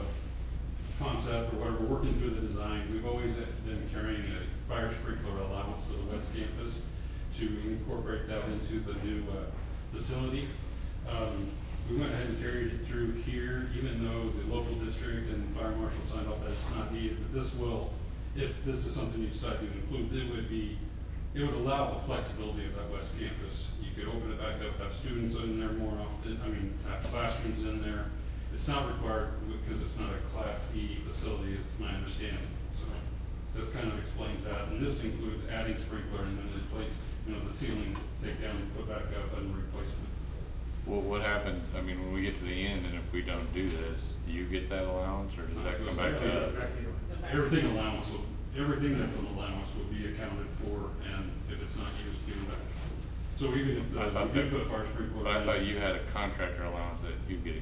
concept, or whatever, working through the design, we've always been carrying a fire sprinkler allowance for the West Campus to incorporate that into the new facility. We went ahead and carried it through here, even though the local district and fire marshal signed off that it's not needed. But this will, if this is something you decide to include, it would allow the flexibility of that West Campus. You could open it back up, have students in there more often, have classrooms in there. It's not required because it's not a Class E facility, is my understanding. So that kind of explains that. And this includes adding sprinkler and then replace, the ceiling, take down and put back up and replacement. Well, what happens, when we get to the end and if we don't do this, do you get that allowance or does that come back to us? Everything that's an allowance will be accounted for, and if it's not used, give it back. So even if we put fire sprinkler. But I thought you had a contractor allowance that you get.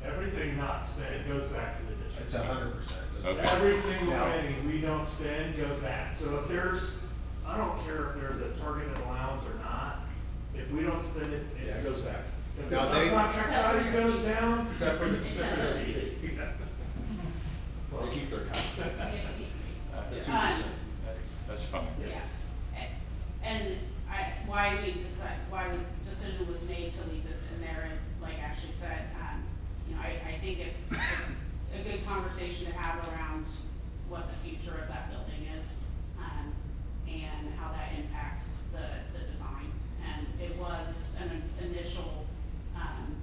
Everything not spent goes back to the district. It's 100%. Okay. Every single penny we don't spend goes back. So if there's, I don't care if there's a targeted allowance or not, if we don't spend it, it goes back. If the Now subcontract value goes down. Except for the, Well, they keep their cut. The 2%. That's fine. Yeah. And why the decision was made to leave this in there, is, like Ashley said, I think it's a good conversation to have around what the future of that building is, and how that impacts the design. And it was an initial,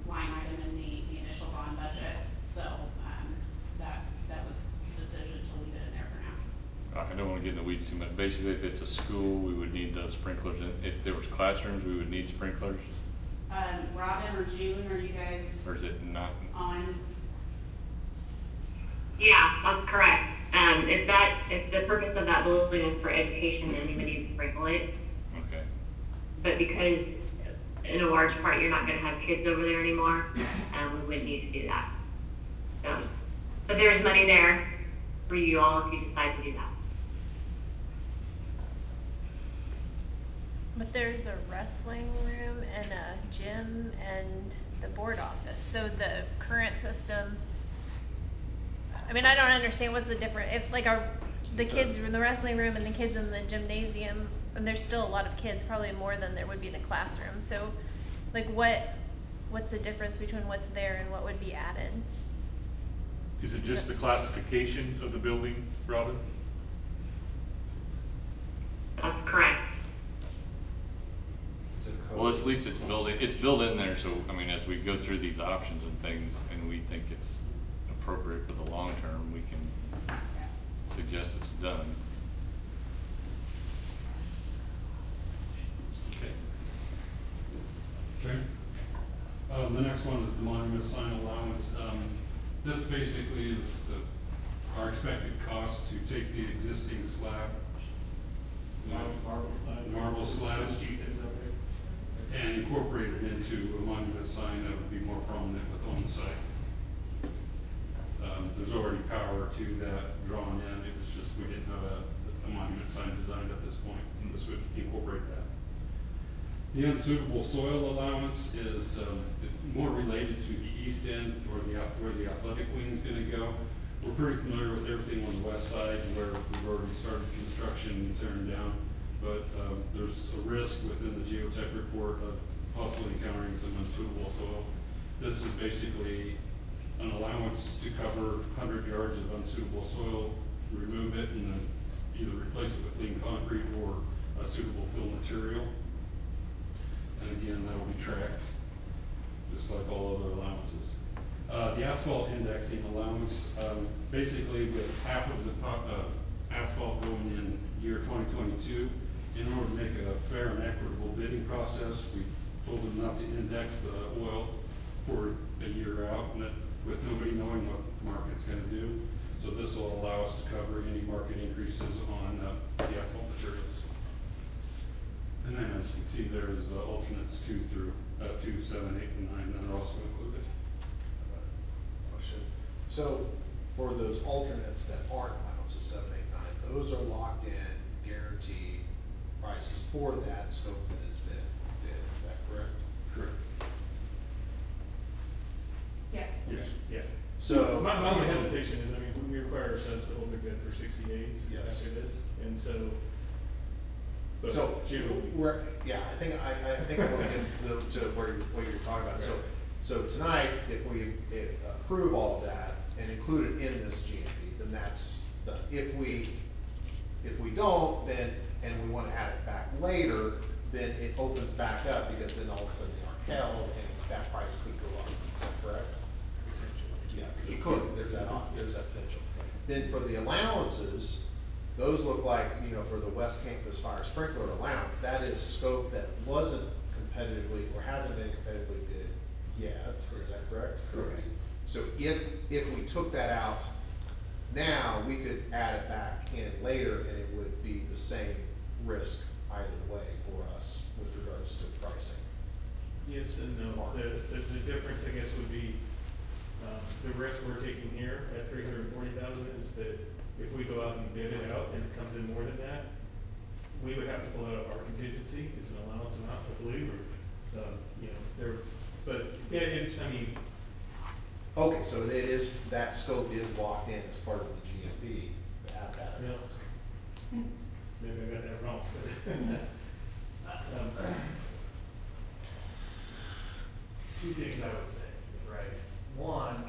line item in the initial bond budget, so, that was the decision to leave it in there for now. I don't want to get in the weeds too much. Basically, if it's a school, we would need those sprinklers. If there was classrooms, we would need sprinklers. Robin or June, are you guys Or is it not? on? Yeah, that's correct. If the purpose of that building is for education, then you would need to sprinkle it. Okay. But because in a large part you're not going to have kids over there anymore, we wouldn't need to do that. So, but there is money there for you all if you decide to do that. But there's a wrestling room and a gym and the board office. So the current system, I don't understand what's the difference. If the kids in the wrestling room and the kids in the gymnasium, and there's still a lot of kids, probably more than there would be in a classroom. So what's the difference between what's there and what would be added? Is it just the classification of the building, Robin? That's correct. Well, at least it's built in there, so, as we go through these options and things, and we think it's appropriate for the long term, we can suggest it's done. Okay. The next one is the monument sign allowance. This basically is our expected cost to take the existing slab, marble slab, and incorporate it into a monument sign that would be more prominent on the site. There's already power to that drawn in. It was just, we didn't have a monument sign designed at this point, and this would incorporate that. The unsuitable soil allowance is, it's more related to the east end or where the athletic wing is gonna go. We're pretty familiar with everything on the west side where we've already started construction and tearing down. But there's a risk within the geotech report of possibly encountering some unsuitable soil. This is basically an allowance to cover 100 yards of unsuitable soil, remove it, and then either replace it with clean concrete or a suitable fill material. And again, that will be tracked, just like all other allowances. The asphalt indexing allowance, basically with half of the asphalt going in year 2022, in order to make a fair and equitable bidding process, we told them not to index the oil for a year out, and that, with nobody knowing what the market's going to do. So this will allow us to cover any market increases on the asphalt materials. And then, as you can see, there's alternates 2 through 2, 7, 8, and 9 that are also included. Question. So for those alternates that aren't allowances, 7, 8, 9, those are locked in, guaranteed prices for that scope that has been bid, is that correct? Correct. Yes. Yes. Yeah. So. My only hesitation is, I mean, we require ourselves to hold the bid for 60 days Yes. after this, and so. But So, generally- yeah, I think I want to get to what you're talking about. So tonight, if we approve all of that and include it in this GMP, then that's done. If we don't, then, and we want to add it back later, then it opens back up, because then all of a sudden they are held and that price could go up. Is that correct? Yeah, it could. There's that potential. Then for the allowances, those look like, for the West Campus Fire Sprinkler allowance, that is scope that wasn't competitively or hasn't been competitively bid yet. Is that correct? Correct. Okay. So if we took that out now, we could add it back in later, and it would be the same risk either way for us with regards to pricing. Yes and no. The difference, I guess, would be, the risk we're taking here at 340,000 is that if we go out and bid it out and it comes in more than that, we would have to pull out our contingency. It's an allowance amount, I believe, or, but, yeah, I mean. Okay, so it is, that scope is locked in as part of the GMP, to add that. No. Maybe I got that wrong. Two things I would say, right? One,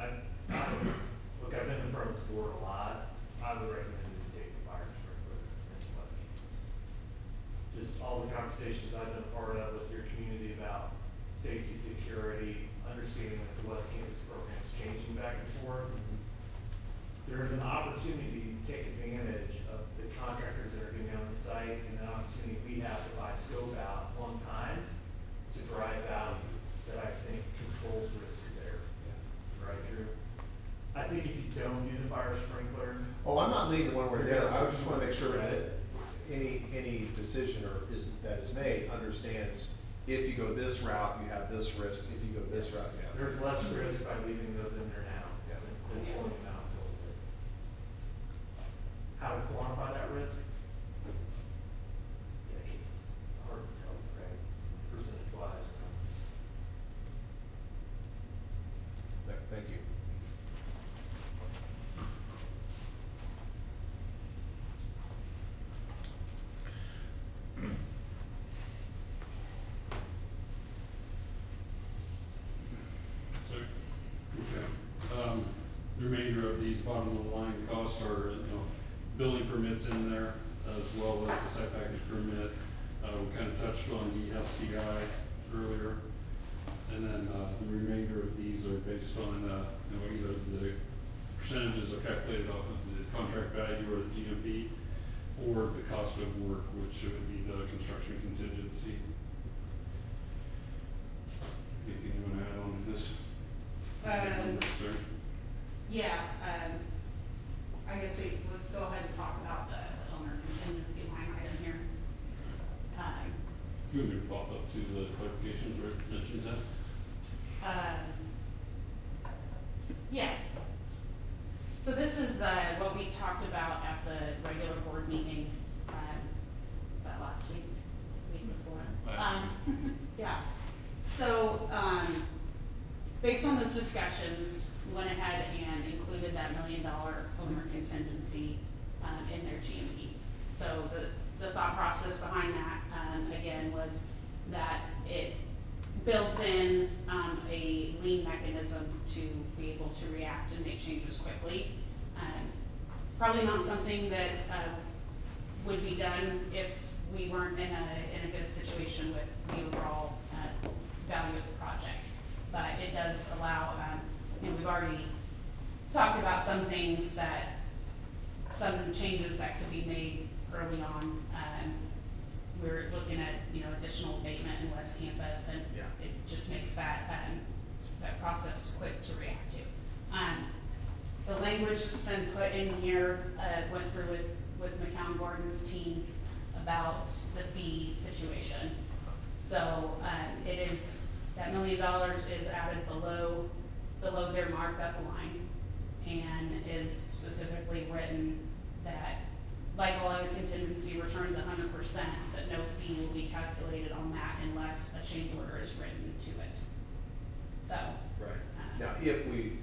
look, I've been in front of this board a lot. I would recommend that you take the fire sprinkler and the West Campus. Just all the conversations I've been a part of with your community about safety, security, understanding that the West Campus program is changing back and forth. There is an opportunity to take advantage of the contractors that are going to be on the site, and the opportunity we have to buy scope out one time to drive value that I think controls risk there. Right, Drew? I think if you don't do the fire sprinkler. Oh, I'm not leaning one way or the other. I just want to make sure that any decision that is made understands, if you go this route, you have this risk. If you go this route, you have. There's less risk by leaving those in there now than pulling them out. How to quantify that risk? Yeah, hard to tell, right? Percentage wise. Thank you. The remainder of these bottom of the line costs are, building permits in there, as well as the site package permit. We kind of touched on the SDI earlier. And then, the remainder of these are based on, either the percentages are calculated off of the contract value or the GMP, or the cost of work, which would be the construction contingency. Anything you want to add on this? Sir? Yeah, I guess we would go ahead and talk about the owner contingency line item here. You want me to pop up to the clarifications or mentions that? Yeah. So this is, what we talked about at the regular board meeting, was that last week before? Yeah. So, based on those discussions, went ahead and included that $1 million owner contingency, in their GMP. So the thought process behind that, again, was that it builds in a lean mechanism to be able to react and make changes quickly. Probably not something that would be done if we weren't in a good situation with the overall value of the project. But it does allow, and we've already talked about some things some changes that could be made early on. We're looking at, additional abatement in West Campus, and it just makes that process quick to react to. The language that's been put in here, went through with McCown Gordon's team about the fee situation. So, it is, that $1 million is added below their markup line, and is specifically written that like all other contingency returns 100%, but no fee will be calculated on that unless a change order is written to it. So. Right. Now, if we,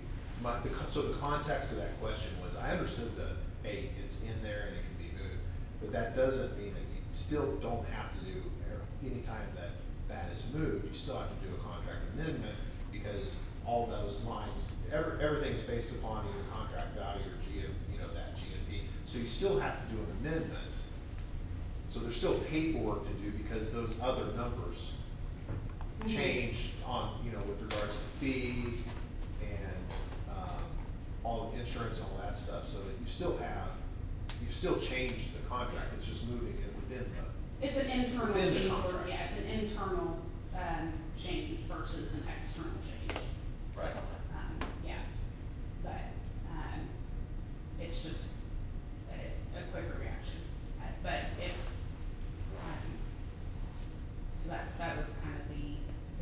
so the context of that question was, I understood that, hey, it's in there and it can be moved, but that doesn't mean that you still don't have to do, anytime that is moved, you still have to do a contract amendment, because all those lines, everything's based upon either contract value or that GMP. So you still have to do an amendment. So there's still paperwork to do because those other numbers changed on, with regards to fee and all the insurance and all that stuff. So that you've still changed the contract. It's just moving it within the. It's an internal within the change, contract. yeah, it's an internal change versus an external change. Right. So, yeah, but it's just a quicker reaction. But if, so that was kind of the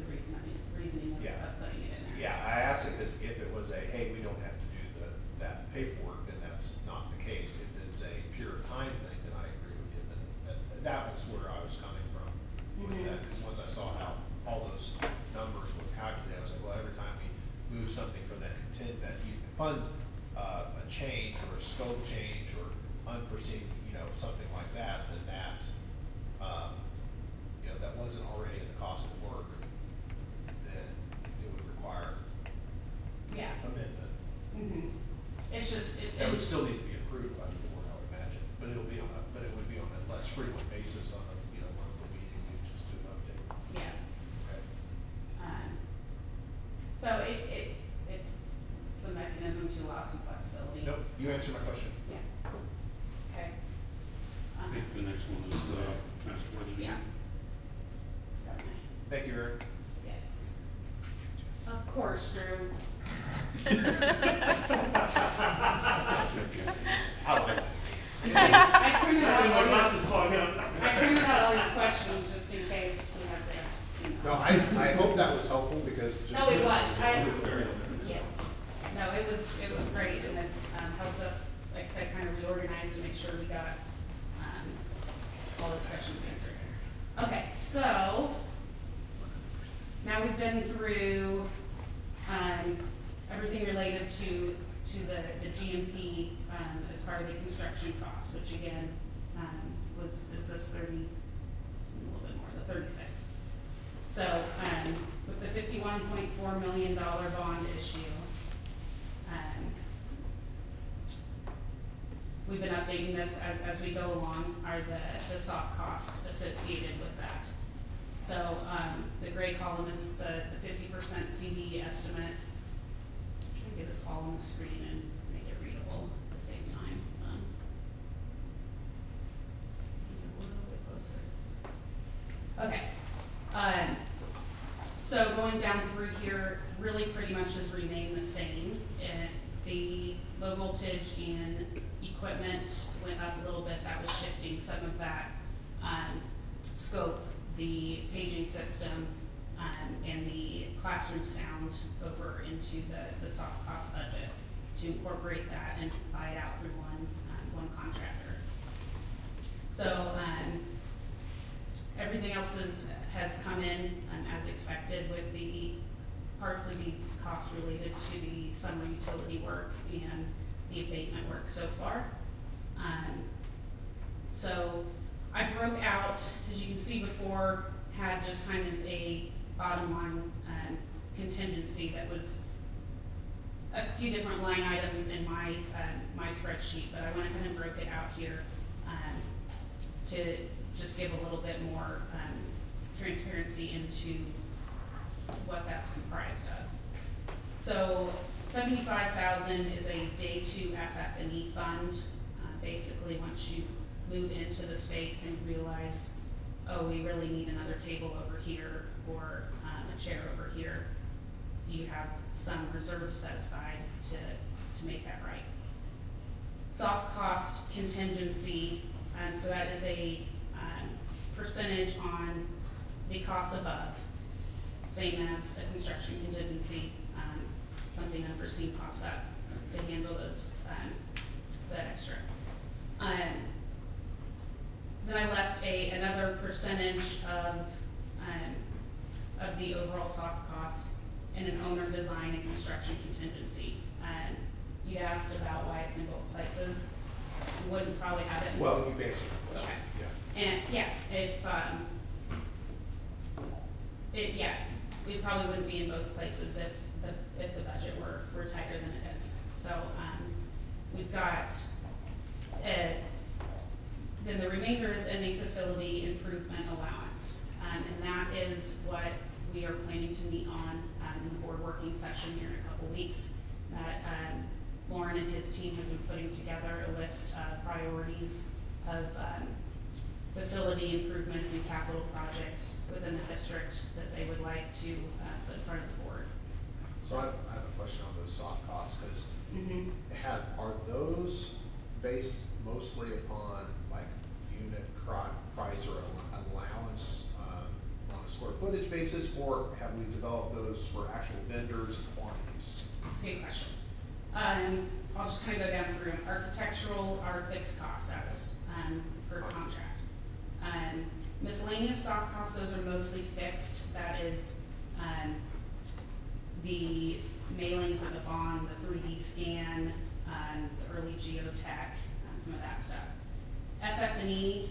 reasoning of putting it in there. Yeah, I asked it because if it was a, hey, we don't have to do that paperwork, then that's not the case. If it's a pure time thing, then I agree with you. Then that was where I was coming from with that. Because once I saw how all those numbers were calculated, I was like, well, every time we move something from that that you fund a change or a scope change or unforeseen, something like that, then that, that wasn't already in the cost of work, then it would require amendment. It's just, That would still need to be approved by the board, I would imagine, but it would be on a less frequent basis on a, monthly meeting, just to update. yeah. Okay. So it's a mechanism to allow some flexibility. Nope, you answered my question. Yeah. Okay. I think the next one is the master budget. Yeah. Thank you, Eric. Yes. Of course, Drew. I like this. I printed out My all glasses your, fogging up. I printed out all your questions just in case we have to, No, I hope that was helpful because just. No, it was. Very helpful. Yeah. No, it was great, and it helped us, like I said, kind of reorganize to make sure we got all the questions answered. Okay, so now we've been through everything related to the GMP as part of the construction cost, which again is this 30, a little bit more, the 36. So with the $51.4 million bond issue, we've been updating this as we go along, are the soft costs associated with that. So the gray column is the 50% CD estimate. I'm trying to get this all on the screen and make it readable at the same time. A little bit closer. Okay. So going down through here, really pretty much has remained the same. The low voltage and equipment went up a little bit. That was shifting some of that scope, the paging system, and the classroom sound over into the soft cost budget to incorporate that and buy it out through one contractor. So everything else has come in as expected, with the parts of these costs related to the summer utility work and the abatement work so far. So I broke out, as you can see before, had just kind of a bottom line contingency that was a few different line items in my spreadsheet, but I went ahead and broke it out here to just give a little bit more transparency into what that's comprised of. So $75,000 is a day 2 FF&E fund. Basically, once you move into the space and realize, oh, we really need another table over here or a chair over here, you have some reserves set aside to make that right. Soft cost contingency, so that is a percentage on the costs above, same as a construction contingency. Something unforeseen pops up to handle those, that extra. then I left another percentage of the overall soft costs in an owner design and construction contingency. You asked about why it's in both places. You wouldn't probably have it in. Well, you've answered the question, Okay. yeah. And, yeah, it probably wouldn't be in both places if the budget were tighter than it is. So, we've got, then the remainder is in the facility improvement allowance. And that is what we are planning to meet on, in the board working session here in a couple weeks. That, Lauren and his team have been putting together a list of priorities of, facility improvements and capital projects within the district that they would like to, put in front of the board. So I have a question on those soft costs, because are those based mostly upon like unit price or allowance on a square footage basis, or have we developed those for actual vendors and quantities? That's a good question. I'll just kind of go down through them. Architectural are fixed costs, that's, per contract. Miscellaneous soft costs, those are mostly fixed. That is, the mailing for the bond, the 3D scan, the early geotech, some of that stuff. FF&E,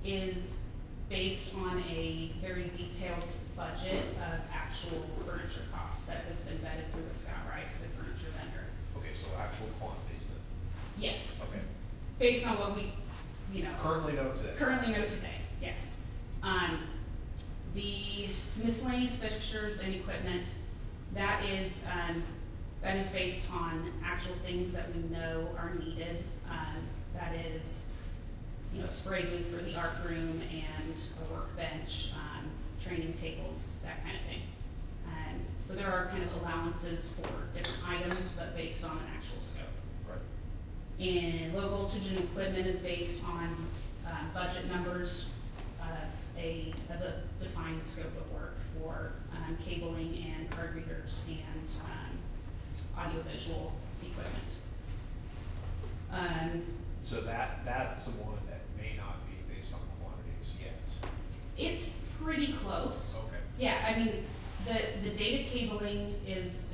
is based on a very detailed budget of actual furniture costs that has been vetted through with Scott Rice, the furniture vendor. Okay, so actual quantities then? Yes. Okay. Based on what we, Currently know today? Yes. The miscellaneous fixtures and equipment, that is based on actual things that we know are needed. That is, spray booth for the art room and a workbench, training tables, that kind of thing. So there are kind of allowances for different items, but based on an actual scope. Right. And low voltage and equipment is based on budget numbers of a defined scope of work for cabling and card readers and audiovisual equipment. So that's the one that may not be based on quantities yet. It's pretty close. Okay. Yeah, I mean, the data cabling is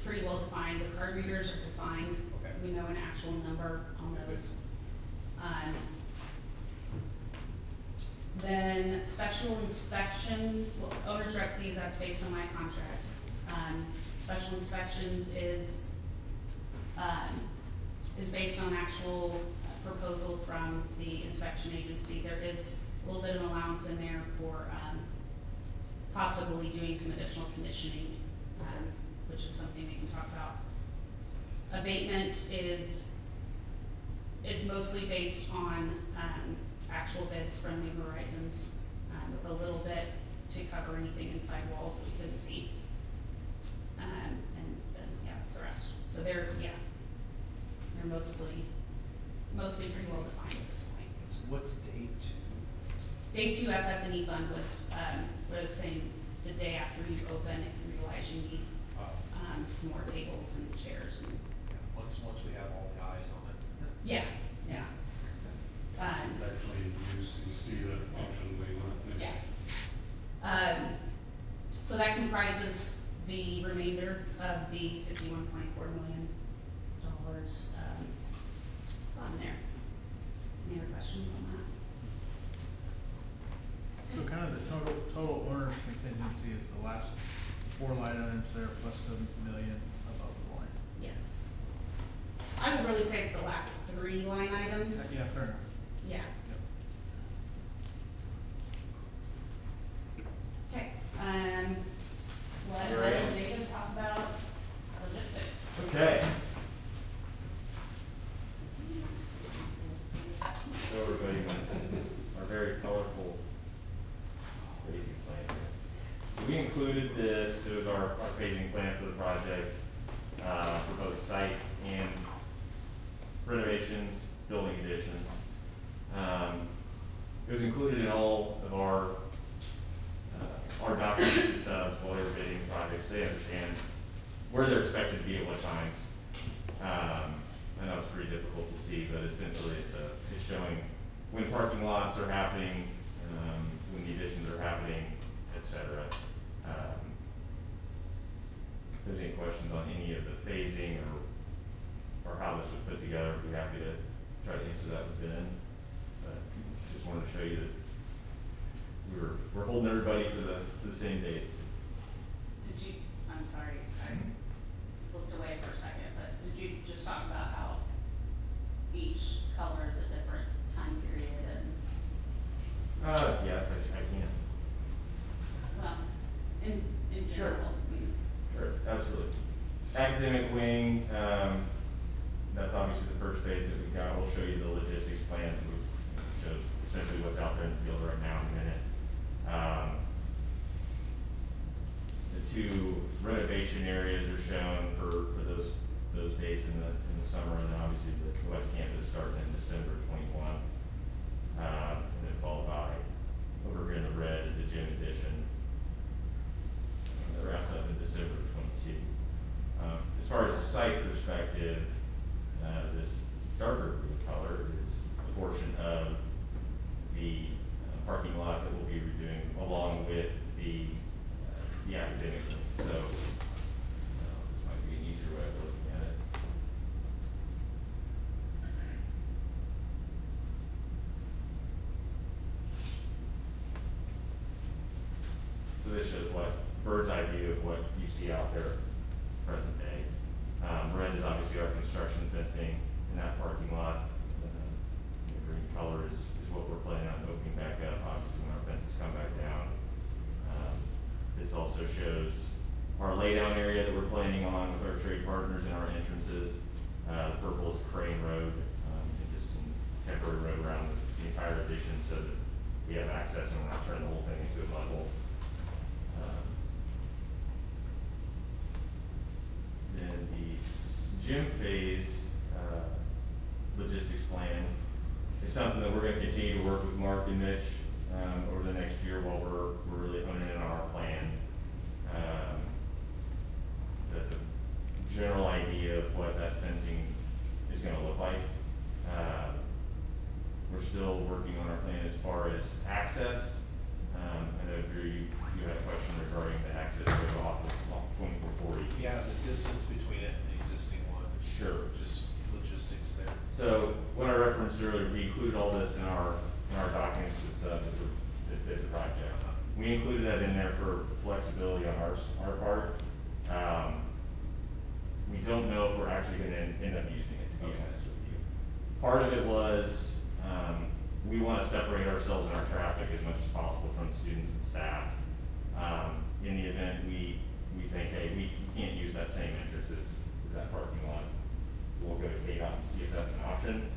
pretty well defined. The card readers are defined. Okay. We know an actual number on those. Then special inspections, owner's rep fees, that's based on my contract. Special inspections is based on actual proposal from the inspection agency. There is a little bit of an allowance in there for possibly doing some additional conditioning, which is something we can talk about. Abatement is mostly based on actual bids from New Horizons, with a little bit to cover anything inside walls that we couldn't see. And then, it's the rest. So they're mostly pretty well defined at this point. What's day two? Day 2 FF&E fund was saying the day after you open, if you realize you need some more tables and chairs and. Yeah, once we have all the eyes on it. Yeah. It's actually in use, you see the function we want. Yeah. So that comprises the remainder of the $51.4 million on there. Any other questions on that? So kind of the total owner's contingency is the last 4 line items there plus the million above the line. Yes. I would really say it's the last 3 line items. Yeah, fair enough. Yeah. Okay, You ready? let David talk about logistics. Okay. So everybody went our very colorful phasing plans. So we included this, it was our phasing plan for the project, for both site and renovations, building additions. It was included in all of our documentation stubs while they were bidding projects. They understand where they're expected to be at what times. I know it's pretty difficult to see, but essentially it's showing when parking lots are happening, when the additions are happening, et cetera. If there's any questions on any of the phasing or how this was put together, I'd be happy to try to answer that with Ben. But just wanted to show you that we're holding everybody to the same dates. Did you, I'm sorry, I looked away for a second, but did you just talk about how each color is a different time period and, Yes, I can. well, in general? I mean, Sure, absolutely. Academic wing, that's obviously the first phase that we've got. We'll show you the logistics plan, which shows essentially what's out there in the field right now in a minute. The two renovation areas are shown for those dates in the summer, and then obviously the West Campus starting in December 21. And then followed by, over here in the red is the gym addition. That wraps up in December 22. As far as a site perspective, this darker blue color is a portion of the parking lot that we'll be redoing along with the academic wing. So this might be an easier way of looking at it. So this shows what bird's eye view of what you see out there present day. Red is obviously our construction fencing in that parking lot. The green color is what we're planning on opening back up, obviously when our fences come back down. This also shows our laydown area that we're planning on with our trade partners and our entrances. The purple is Crane Road, and just some temporary road around the entire addition so that we have access and we're not turning the whole thing into a mud hole. Then the gym phase logistics plan is something that we're going to continue to work with Mark and Mitch over the next year while we're really honing in on our plan. That's a general idea of what that fencing is going to look like. We're still working on our plan as far as access. I know Drew, you had a question regarding the access road off of 2440. Yeah, the distance between it and the existing one. Sure. Just logistics there. So what I referenced earlier, we included all this in our documents that did the project. We included that in there for flexibility on our part. We don't know if we're actually going to end up using it, to be honest with you. Part of it was we want to separate ourselves in our traffic as much as possible from the students and staff. In the event we think, hey, we can't use that same entrance as that parking lot, we'll go to KDOT and see if that's an option.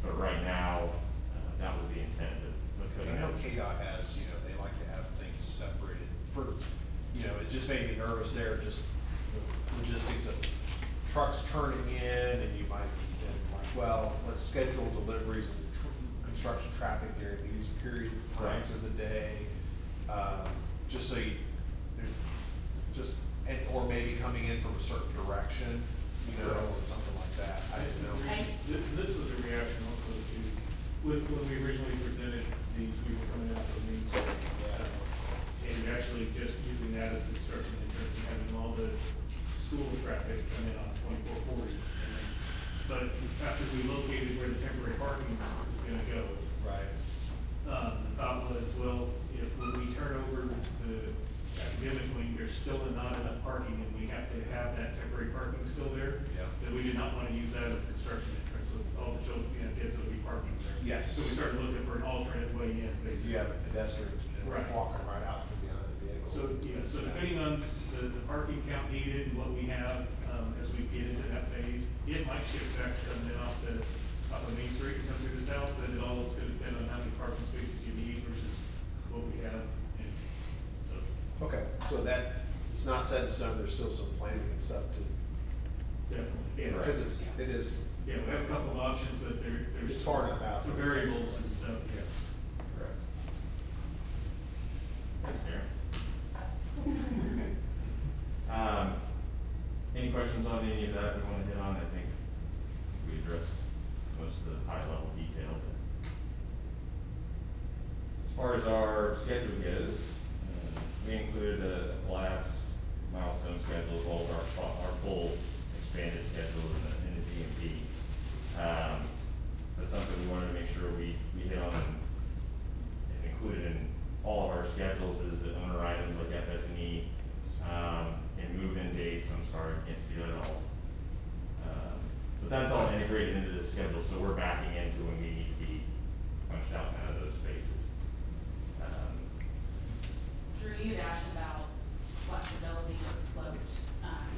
But right now, that was the intent of Because putting I know that. KDOT has, they like to have things separated for, it just made me nervous there, just the logistics of trucks turning in, and you might be then like, well, let's schedule deliveries and construction traffic during these periods of times of the day. Just so or maybe coming in from a certain direction, or something like that. I didn't know. This was a reaction also to, when we originally presented these, we were coming out of the main street. And actually just using that as the construction entrance and having all the school traffic come in on 2440. But after we located where the temporary parking was gonna go. Right. The thought was, well, if when we turn over the academic wing, there's still not enough parking and we have to have that temporary parking still there. Yeah. Then we did not want to use that as a construction entrance with all the children, kids that will be parking there. Yes. So we started looking for an alternate way in. Because you have a pedestrian Right. walking right out from behind the vehicle. So depending on the parking count needed and what we have, as we get into that phase, it might shift back coming in off of Main Street and come through the south, but it all is gonna depend on how many parking spaces you need versus what we have. And so, Okay, so that, it's not set in stone, there's still some planning and stuff to, definitely. because it is, Yeah, we have a couple of options, but there's. It's far enough out. Some variables and stuff, yeah. Correct. Thanks, Mayor. Any questions on any of that we want to hit on? I think we addressed most of the As far as our schedule goes, we included a collapse milestone schedule as well as our full expanded schedule in the GMP. That's something we wanted to make sure we hit on and included in all of our schedules is the owner items like FF&E, and move-in dates. I'm sorry, I can't see that at all. But that's all integrated into the schedule, so we're backing into when we need to be punched out kind of those spaces. Drew, you'd asked about flexibility of float,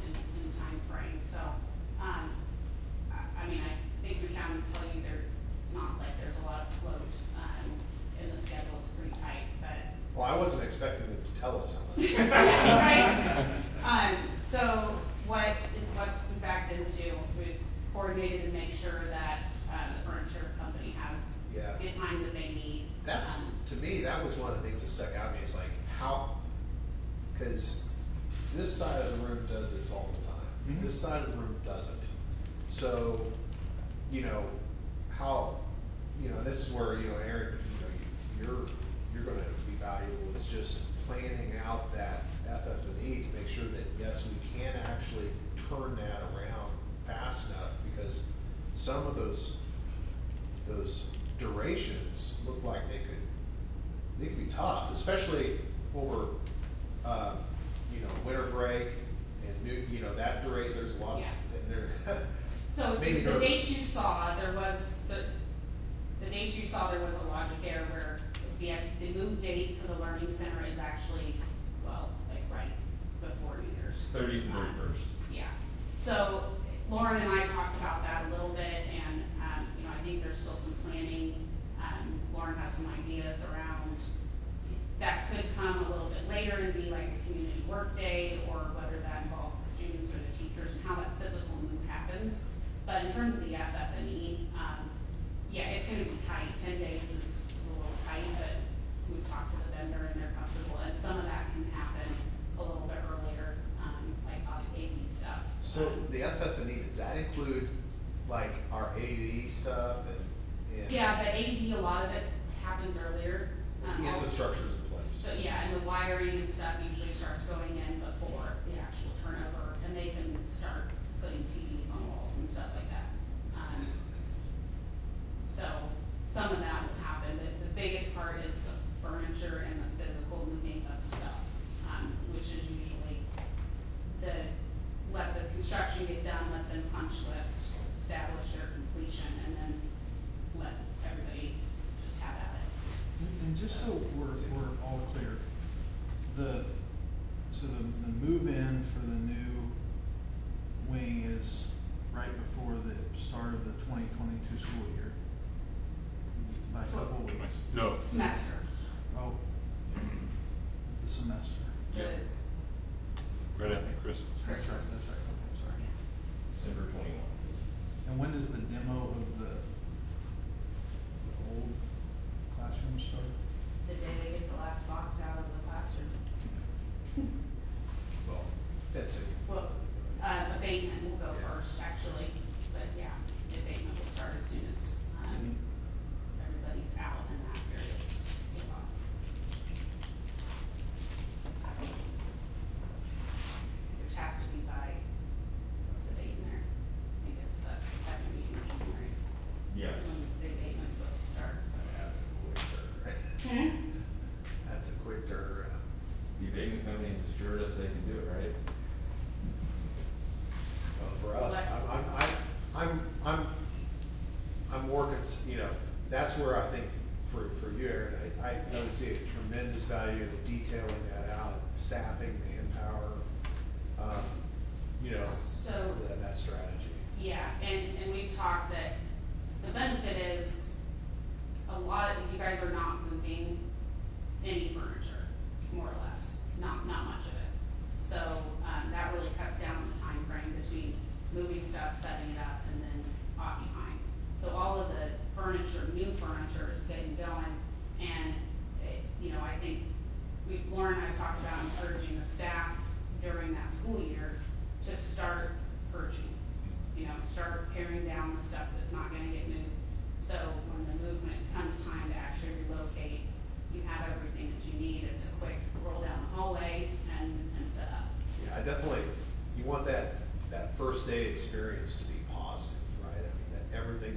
in time frame, so, I mean, I think we can tell you it's not like there's a lot of float, and the schedule is pretty tight, but. Well, I wasn't expecting them to tell us how much. Yeah, right. So what we backed into, we coordinated to make sure that, the furniture company has Yeah. the time that they need. That's, to me, that was one of the things that stuck out to me, is like, how, because this side of the room does this all the time. This side of the room doesn't. So, you know, how, you know, this is where, you know, Aaron, you know, you're gonna be valuable, is just planning out that FF&E to make sure that, yes, we can actually turn that around fast enough, because some of those durations look like they could be tough, especially over, you know, winter break and new, you know, that there's a lot of, there. So Maybe the nervous. dates you saw, there was, the dates you saw, there was a logic error where the move date for the learning center is actually, well, like right before New Year's. 30th and 31st. Yeah, so Lauren and I talked about that a little bit, and, you know, I think there's still some planning. Lauren has some ideas around, that could come a little bit later and be like a community work day, or whether that involves the students or the teachers and how that physical move happens. But in terms of the FF&E, yeah, it's gonna be tight. 10 days is a little tight, but we've talked to the vendor and they're comfortable, and some of that can happen a little bit earlier, like AV stuff. So the FF&E, does that include like our AV stuff and? Yeah, but AV, a lot of it happens earlier. The infrastructure's in place. So yeah, and the wiring and stuff usually starts going in before the actual turnover, and they can start putting TVs on walls and stuff like that. So some of that will happen, but the biggest part is the furniture and the physical moving of stuff, which is usually let the construction get done, let them punch list, establish their completion, and then let everybody just have at it. And just so we're all clear, the move-in for the new wing is right before the start of the 2022 school year, by a couple of weeks. No. Semester. Oh, the semester. The Right after Christmas. Christmas. That's right, okay, sorry. December 21. And when does the demo of the old classroom start? The day they get the last box out of the classroom. Well, that's it. Well, abatement will go first, actually, but yeah, abatement will start as soon as, everybody's out and that various skip off. Which has to be by, what's the date in there? I think it's the second week in January. Yes. When the abatement's supposed to start, so. That's a quick turnaround. That's a quick turnaround. The abatement company has assured us they can do it, right? Well, for us, I'm more, you know, that's where I think for you, Aaron, I would see a tremendous value in detailing that out, staffing, manpower, you know, So. that strategy. Yeah, and we've talked that the benefit is a lot of, you guys are not moving any furniture, more or less, not much of it. So, that really cuts down the time frame between moving stuff, setting it up, and then occupying. So all of the furniture, new furniture is getting going, and, you know, I think Lauren and I talked about encouraging the staff during that school year to start purging. You know, start paring down the stuff that's not gonna get moved. So when the movement comes time to actually relocate, you have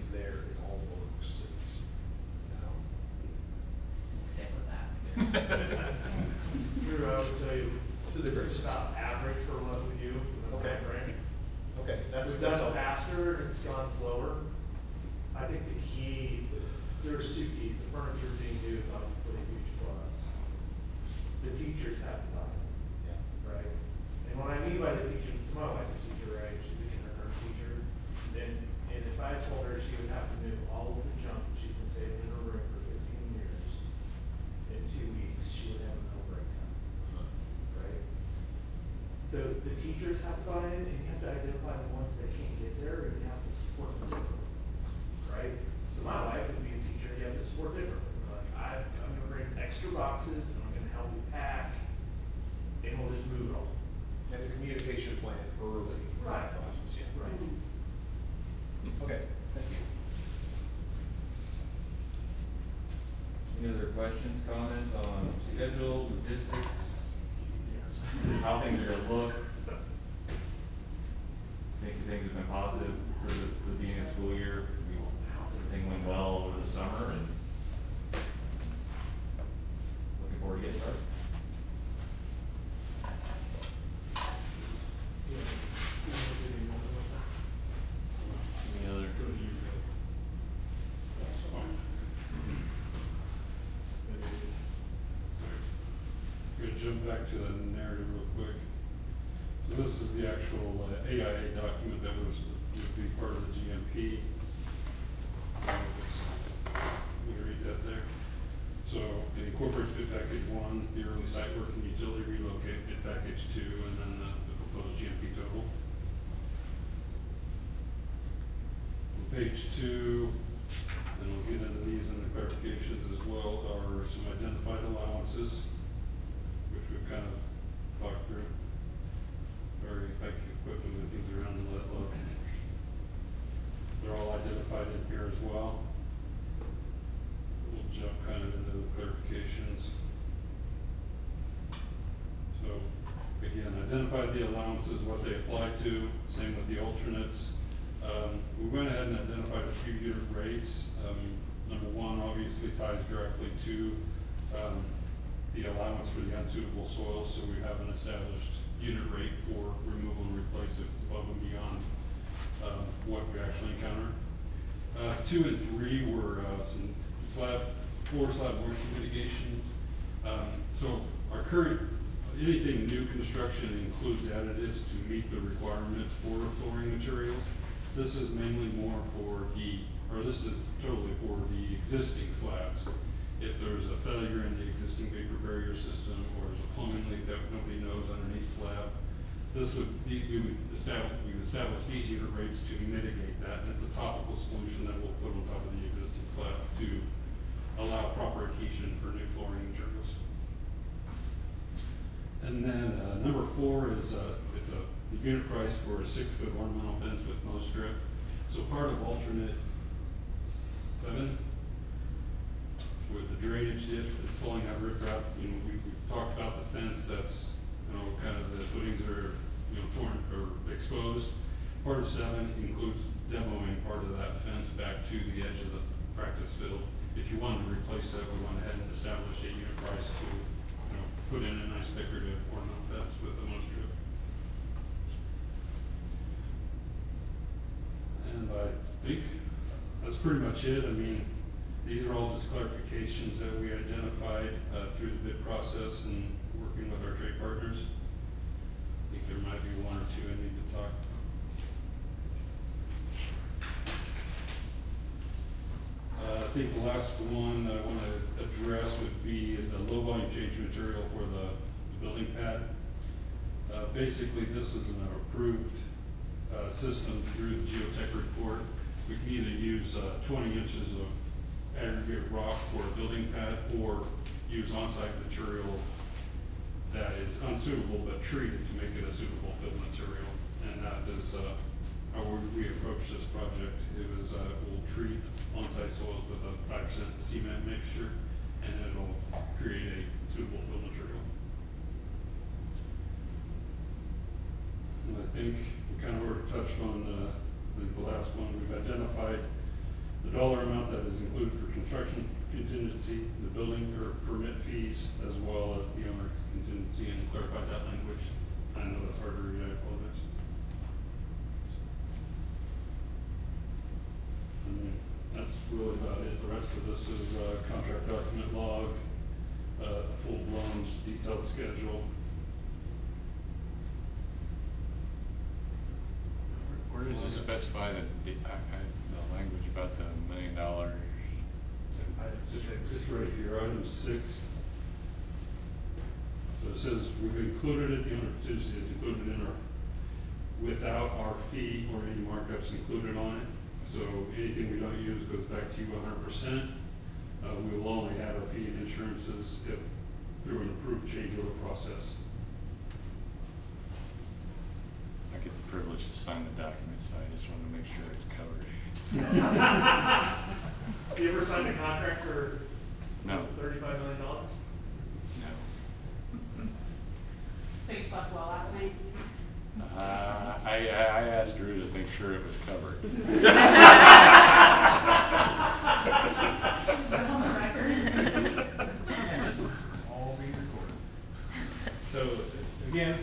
is there, it all works, it's, Stick with that. Drew, I would tell you, To the it's graces. about average for what we do, for the Okay. timeframe. okay, that's We've done all. it faster, it's gone slower. I think the key, there's two keys, the furniture being new is obviously a huge plus. The teachers have to buy it, Yeah. right? And what I mean by the teacher, so my wife's a teacher, right, she's a kindergarten teacher. And if I told her she would have to move all of the junk she's been saving in her room for 15 years, in 2 weeks, she would have a mental breakdown, right? So the teachers have to buy in, and you have to identify the ones that can't get there, and you have to support them differently, right? So my wife would be a teacher, you have to support differently. Like, I'm gonna bring extra boxes, and I'm gonna help you pack, and we'll just move it all. And a communication plan early. Right. Classes, yeah. Right. Okay, thank you. Any other questions, comments on schedule, logistics, Yes. how things are gonna look? Think things have been positive for the beginning of the school year. Everything went well over the summer and looking forward to getting started. Any other? I'm gonna jump back to the narrative real quick. So this is the actual AIA document that would be part of the GMP. Let me read that there. So it incorporates bid package 1, the early site work and utility relocate, bid package 2, and then the proposed GMP total. On page 2, and we'll get into these in the clarifications as well, are some identified allowances, which we've kind of talked through. Very effective equipment with things around the lead load. They're all identified in here as well. We'll jump kind of into the clarifications. So, again, identified the allowances, what they apply to, same with the alternates. We went ahead and identified a few unit rates. Number 1 obviously ties directly to the allowance for the unsuitable soils, so we have an established unit rate for removal and replace it above and beyond what we actually encounter. 2 and 3 were some floor slab moisture mitigation. So our current, anything new construction includes additives to meet the requirements for flooring materials. This is mainly more for this is totally for the existing slabs. If there's a failure in the existing vapor barrier system, or there's a plumbing leak that nobody knows underneath slab, we've established these unit rates to mitigate that. And it's a topical solution that we'll put on top of the existing slab to allow proper adhesion for new flooring materials. And then number 4 is the unit price for a 6-foot ornamental fence with mow strip. So part of alternate 7 with the drainage ditch, it's slowing out riprap. We've talked about the fence that's, kind of the footings are, torn or exposed. Part of 7 includes demoing part of that fence back to the edge of the practice field. If you wanted to replace that, we went ahead and established a unit price to, put in a nice decorative ornamental fence with a mow strip. And I think that's pretty much it. I mean, these are all just clarifications that we identified through the bid process and working with our trade partners. I think there might be 1 or 2 I need to talk about. I think the last one that I want to address would be the low volume change material for the building pad. Basically, this is an approved system through the geotech report. We can either use 20 inches of aggregate rock for a building pad, or use on-site material that is unsuitable but treated to make it a suitable fill material. And that is how we approach this project. It was we'll treat on-site soils with a 5% cement mixture, and it'll create a suitable fill material. And I think we kind of already touched on the last one. We've identified contingency, the building or permit fees, as well as the owner contingency, and clarify that language. I know that's hard to read, I apologize. And that's really about it. The rest of this is contract document log, full-blown detailed schedule. Where does it specify the language about the $1 million? It's right here, item 6. So it says we've included it, the owner contingency is included in our, without our fee or any markups included on it. So anything we don't use goes back to you 100%. We will only add our fee and insurances if through an approved changeover process. I get the privilege to sign the document, so I just want to make sure it's covered. You ever signed a contract for No. $35 million? No. So you slept well last night? I asked Drew to make sure it was covered. Is that on the record? All being recorded. So, again,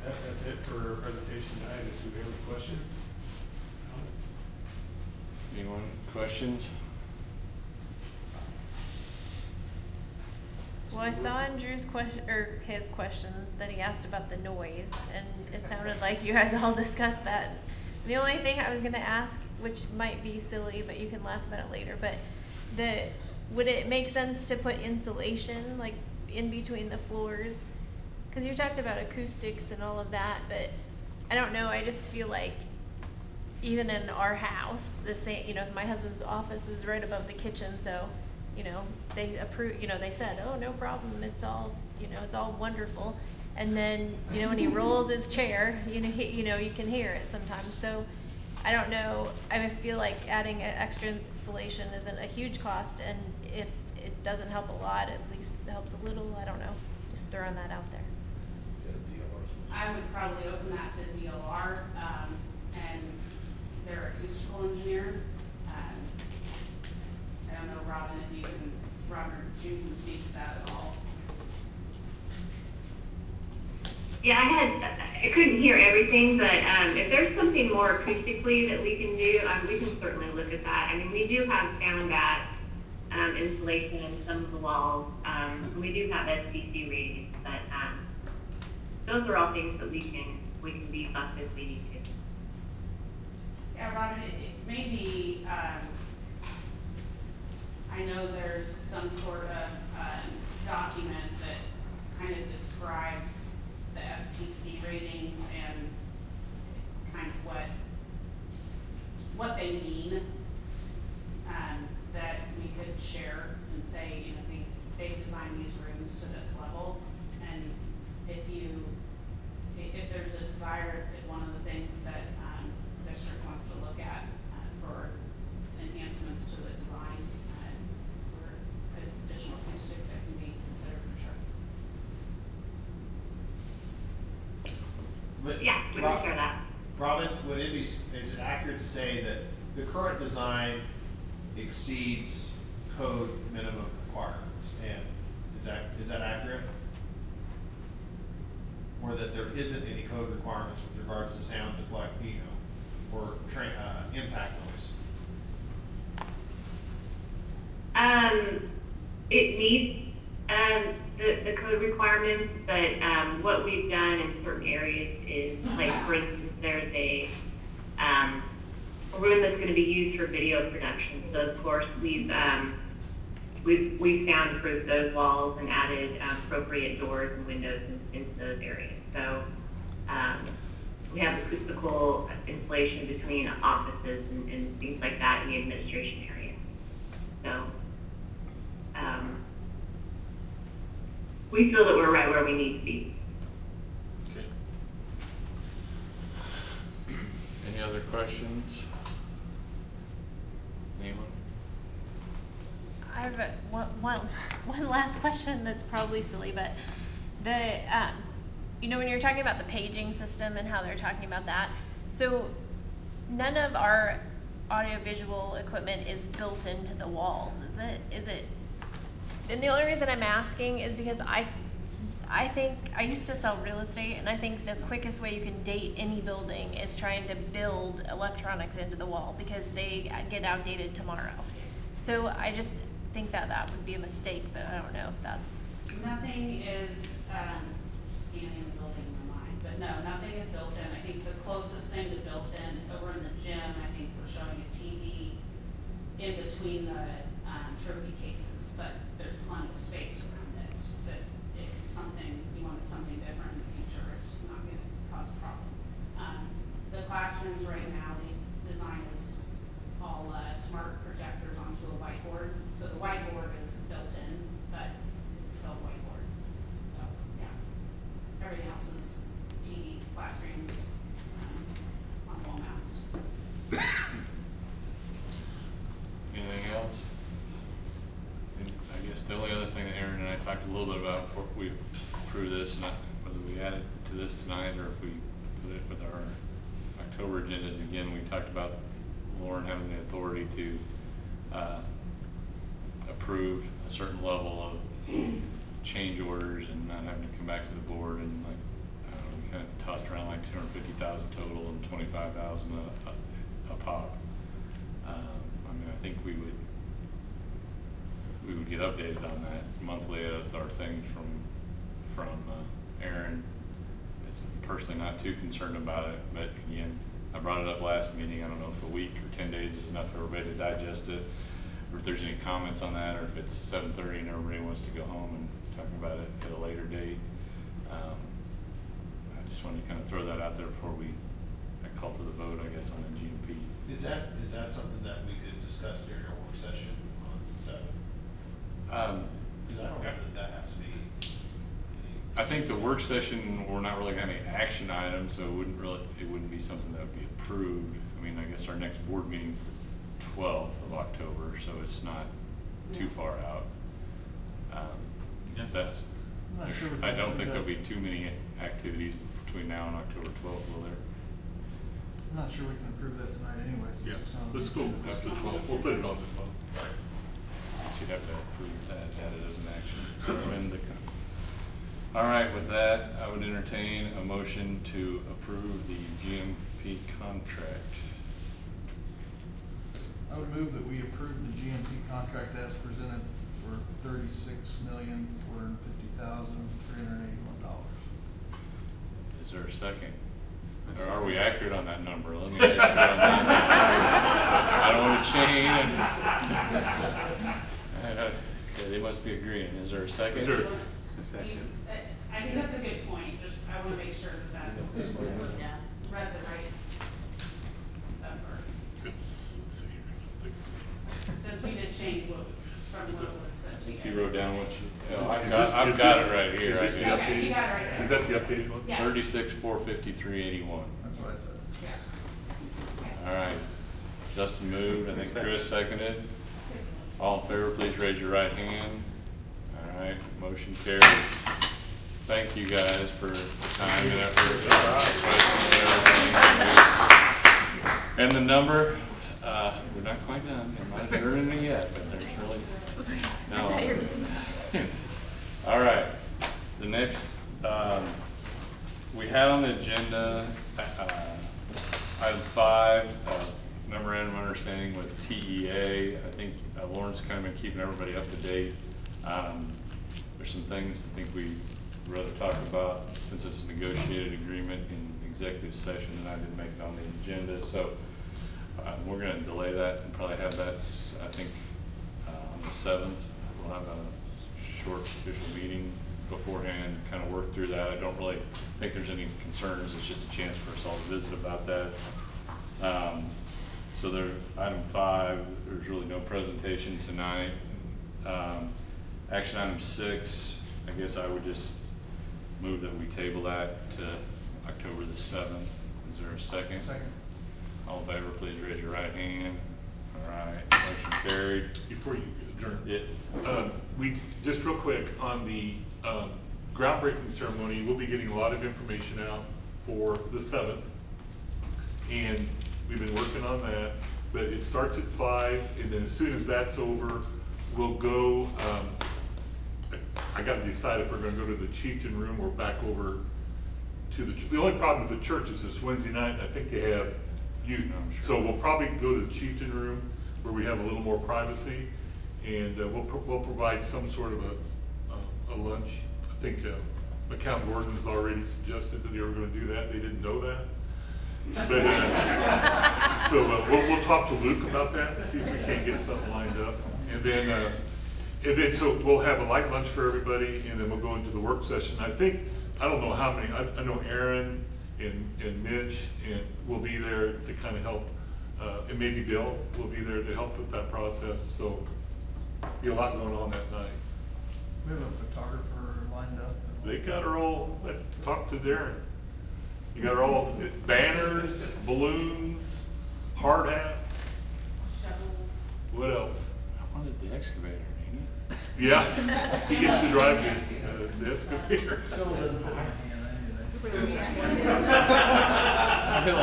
that's it for our presentation tonight. Do we have any questions? Comments? Anyone, questions? Well, I saw in Drew's his questions that he asked about the noise, and it sounded like you guys all discussed that. The only thing I was gonna ask, which might be silly, but you can laugh about it later, but would it make sense to put insulation, like, in between the floors? Cause you talked about acoustics and all of that, but I don't know, I just feel like even in our house, my husband's office is right above the kitchen, so, they said, oh, no problem, it's all wonderful. And then, when he rolls his chair, you can hear it sometimes. So I don't know, I feel like adding extra insulation isn't a huge cost, and if it doesn't help a lot, at least it helps a little, I don't know, just throwing that out there. I would probably open that to DLR, and their acoustical engineer. I don't know, Robin, if you can, Robert, if you can speak to that at all. Yeah, I couldn't hear everything, but if there's something more acoustically that we can do, we can certainly look at that. I mean, we do have sound bath insulation in some of the walls. We do have SPC ratings, but those are all things that we can beef up if we need to. Yeah, Robin, it may be, I know there's some sort of document that kind of describes the STC ratings and kind of what they mean, that we could share and say, they've designed these rooms to this level, and if there's a desire, if one of the things that the district wants to look at for enhancements to the design, for additional acoustics, that can be considered for sure. But Yeah, we can share that. Robin, is it accurate to say that the current design exceeds code minimum requirements? And is that accurate? Or that there isn't any code requirements with regards to sound deflect, or impact noise? It meets the code requirements, but what we've done in certain areas is, like, for instance, there's a room that's going to be used for video production. So of course we've soundproofed those walls and added appropriate doors and windows into those areas. So we have acoustical insulation between offices and things like that in the administration area. So we feel that we're right where we need to be. Okay. Any other questions? Anyone? I have one last question that's probably silly, but when you're talking about the paging system and how they're talking about that, so none of our audiovisual equipment is built into the walls, is it? And the only reason I'm asking is because I think, I used to sell real estate, and I think the quickest way you can date any building is trying to build electronics into the wall, because they get outdated tomorrow. So I just think that that would be a mistake, but I don't know if that's. Nothing is, scanning the building in my mind, but no, nothing is built in. I think the closest thing to built in, over in the gym, I think we're showing a TV in between the, trophy cases, but there's plenty of space around it. But if you wanted something different in the future, it's not gonna cause a problem. The classrooms right now, the design is all, smart projectors onto a whiteboard. So the whiteboard is built in, but it's all whiteboard. So, yeah. Everything else is TV, flat screens, on wall mounts. Anything else? And I guess the only other thing that Aaron and I talked a little bit about before we approve this, not whether we add it to this tonight or if we put it with our October agendas again, we talked about Lauren having the authority to approve a certain level of change orders and not having to come back to the board, and like we kind of tossed around like 250,000 total and 25,000 a pop. I mean, I think we would get updated on that monthly as our things from Aaron. Is personally not too concerned about it, but again, I brought it up last meeting. I don't know if a week or 10 days is enough for everybody to digest it, or if there's any comments on that, or if it's 7:30 and everybody wants to go home and talk about it at a later date. I just wanted to kind of throw that out there before I call for the vote, I guess, on the GMP. Is that something that we could discuss during our work session on the 7th? Because I don't know that has to be. I think the work session, we're not really gonna have any action items, so it wouldn't be something that would be approved. I mean, I guess our next board meeting's the 12th of October, so it's not too far out. That's, I'm not sure we I can don't do think that. there'll be too many activities between now and October 12th, will there? I'm not sure we can approve that tonight anyways. Yeah, It's not- let's go, let's do 12. We'll put it on the 12. You'd have to approve that, add it as an action. All right, with that, I would entertain a motion to approve the GMP contract. I would move that we approve the GMP contract as presented for $36,450,381. Is there a second? Or are we accurate on that number? Let me make sure on that. I don't want to change. Okay, they must be agreeing. Is there a second? Is there A second. I think that's a good point, just, I wanna make sure that was read the right number. Let's see here. I think it's- Since we did change from what it was sent to you If guys. you wrote down what you, Is this- I've is got this- it right here. is this the I Okay, you updated? got it right there. Is that the updated one? Yeah. 36,453.81. That's what I said. Yeah. All right. Justin moved. I think Chris seconded. All in favor, please raise your right hand. All right, motion carries. Thank you guys for the time and effort. And the number, we're not quite done. I'm not adjourning it yet, but there's really, no. All right, the next, we had on the agenda, item 5, memorandum of understanding with TEA. I think Lauren's kind of been keeping everybody up to date. There's some things I think we'd rather talk about since it's a negotiated agreement in executive session, and I didn't make it on the agenda. So we're going to delay that and probably have that, I think, on the 7th. We'll have a short official meeting beforehand, kind of work through that. I don't really think there's any concerns. It's just a chance for us all to visit about that. So there, item 5, there's really no presentation tonight. Action item 6, I guess I would just move that we table that to October the 7th. Is there a second? Second. All in favor, please raise your right hand. All right, motion carried. Before you adjourn. Yeah. We, just real quick, on the groundbreaking ceremony, we'll be getting a lot of information out for the 7th. And we've been working on that. But it starts at 5, and then as soon as that's over, we'll go, I gotta decide if we're gonna go to the Chieftain Room or back over to the only problem with the church is this Wednesday night, I think they have youth. So we'll probably go to the Chieftain Room where we have a little more privacy, and we'll provide some sort of a lunch. I think McCown Gordon has already suggested that they were gonna do that, they didn't know that. But, so we'll talk to Luke about that and see if we can't get something lined up. And then so we'll have a light lunch for everybody, and then we'll go into the work session. I don't know how many, I know Aaron and Mitch and will be there to kind of help, and maybe Bill will be there to help with that process, so be a lot going on that night. We have a photographer lined up. They got her all, talk to Darren. You got her all, banners, balloons, hard hats, Shovels. what else? I wanted the excavator, ain't it? Yeah, he gets to drive the excavator. Shovel doesn't put my hand in anything. I did a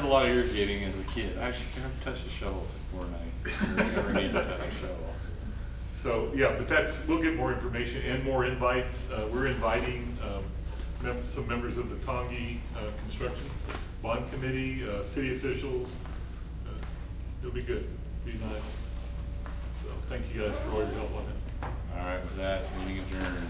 lot of irrigating as a kid. I actually never touched a shovel before, and I never need to touch a shovel. So, yeah, but we'll get more information and more invites. We're inviting some members of the Tonganoxie Construction Bond Committee, city officials. It'll be good, be nice. So, thank you guys for all your help on it. All right, with that, meeting adjourned.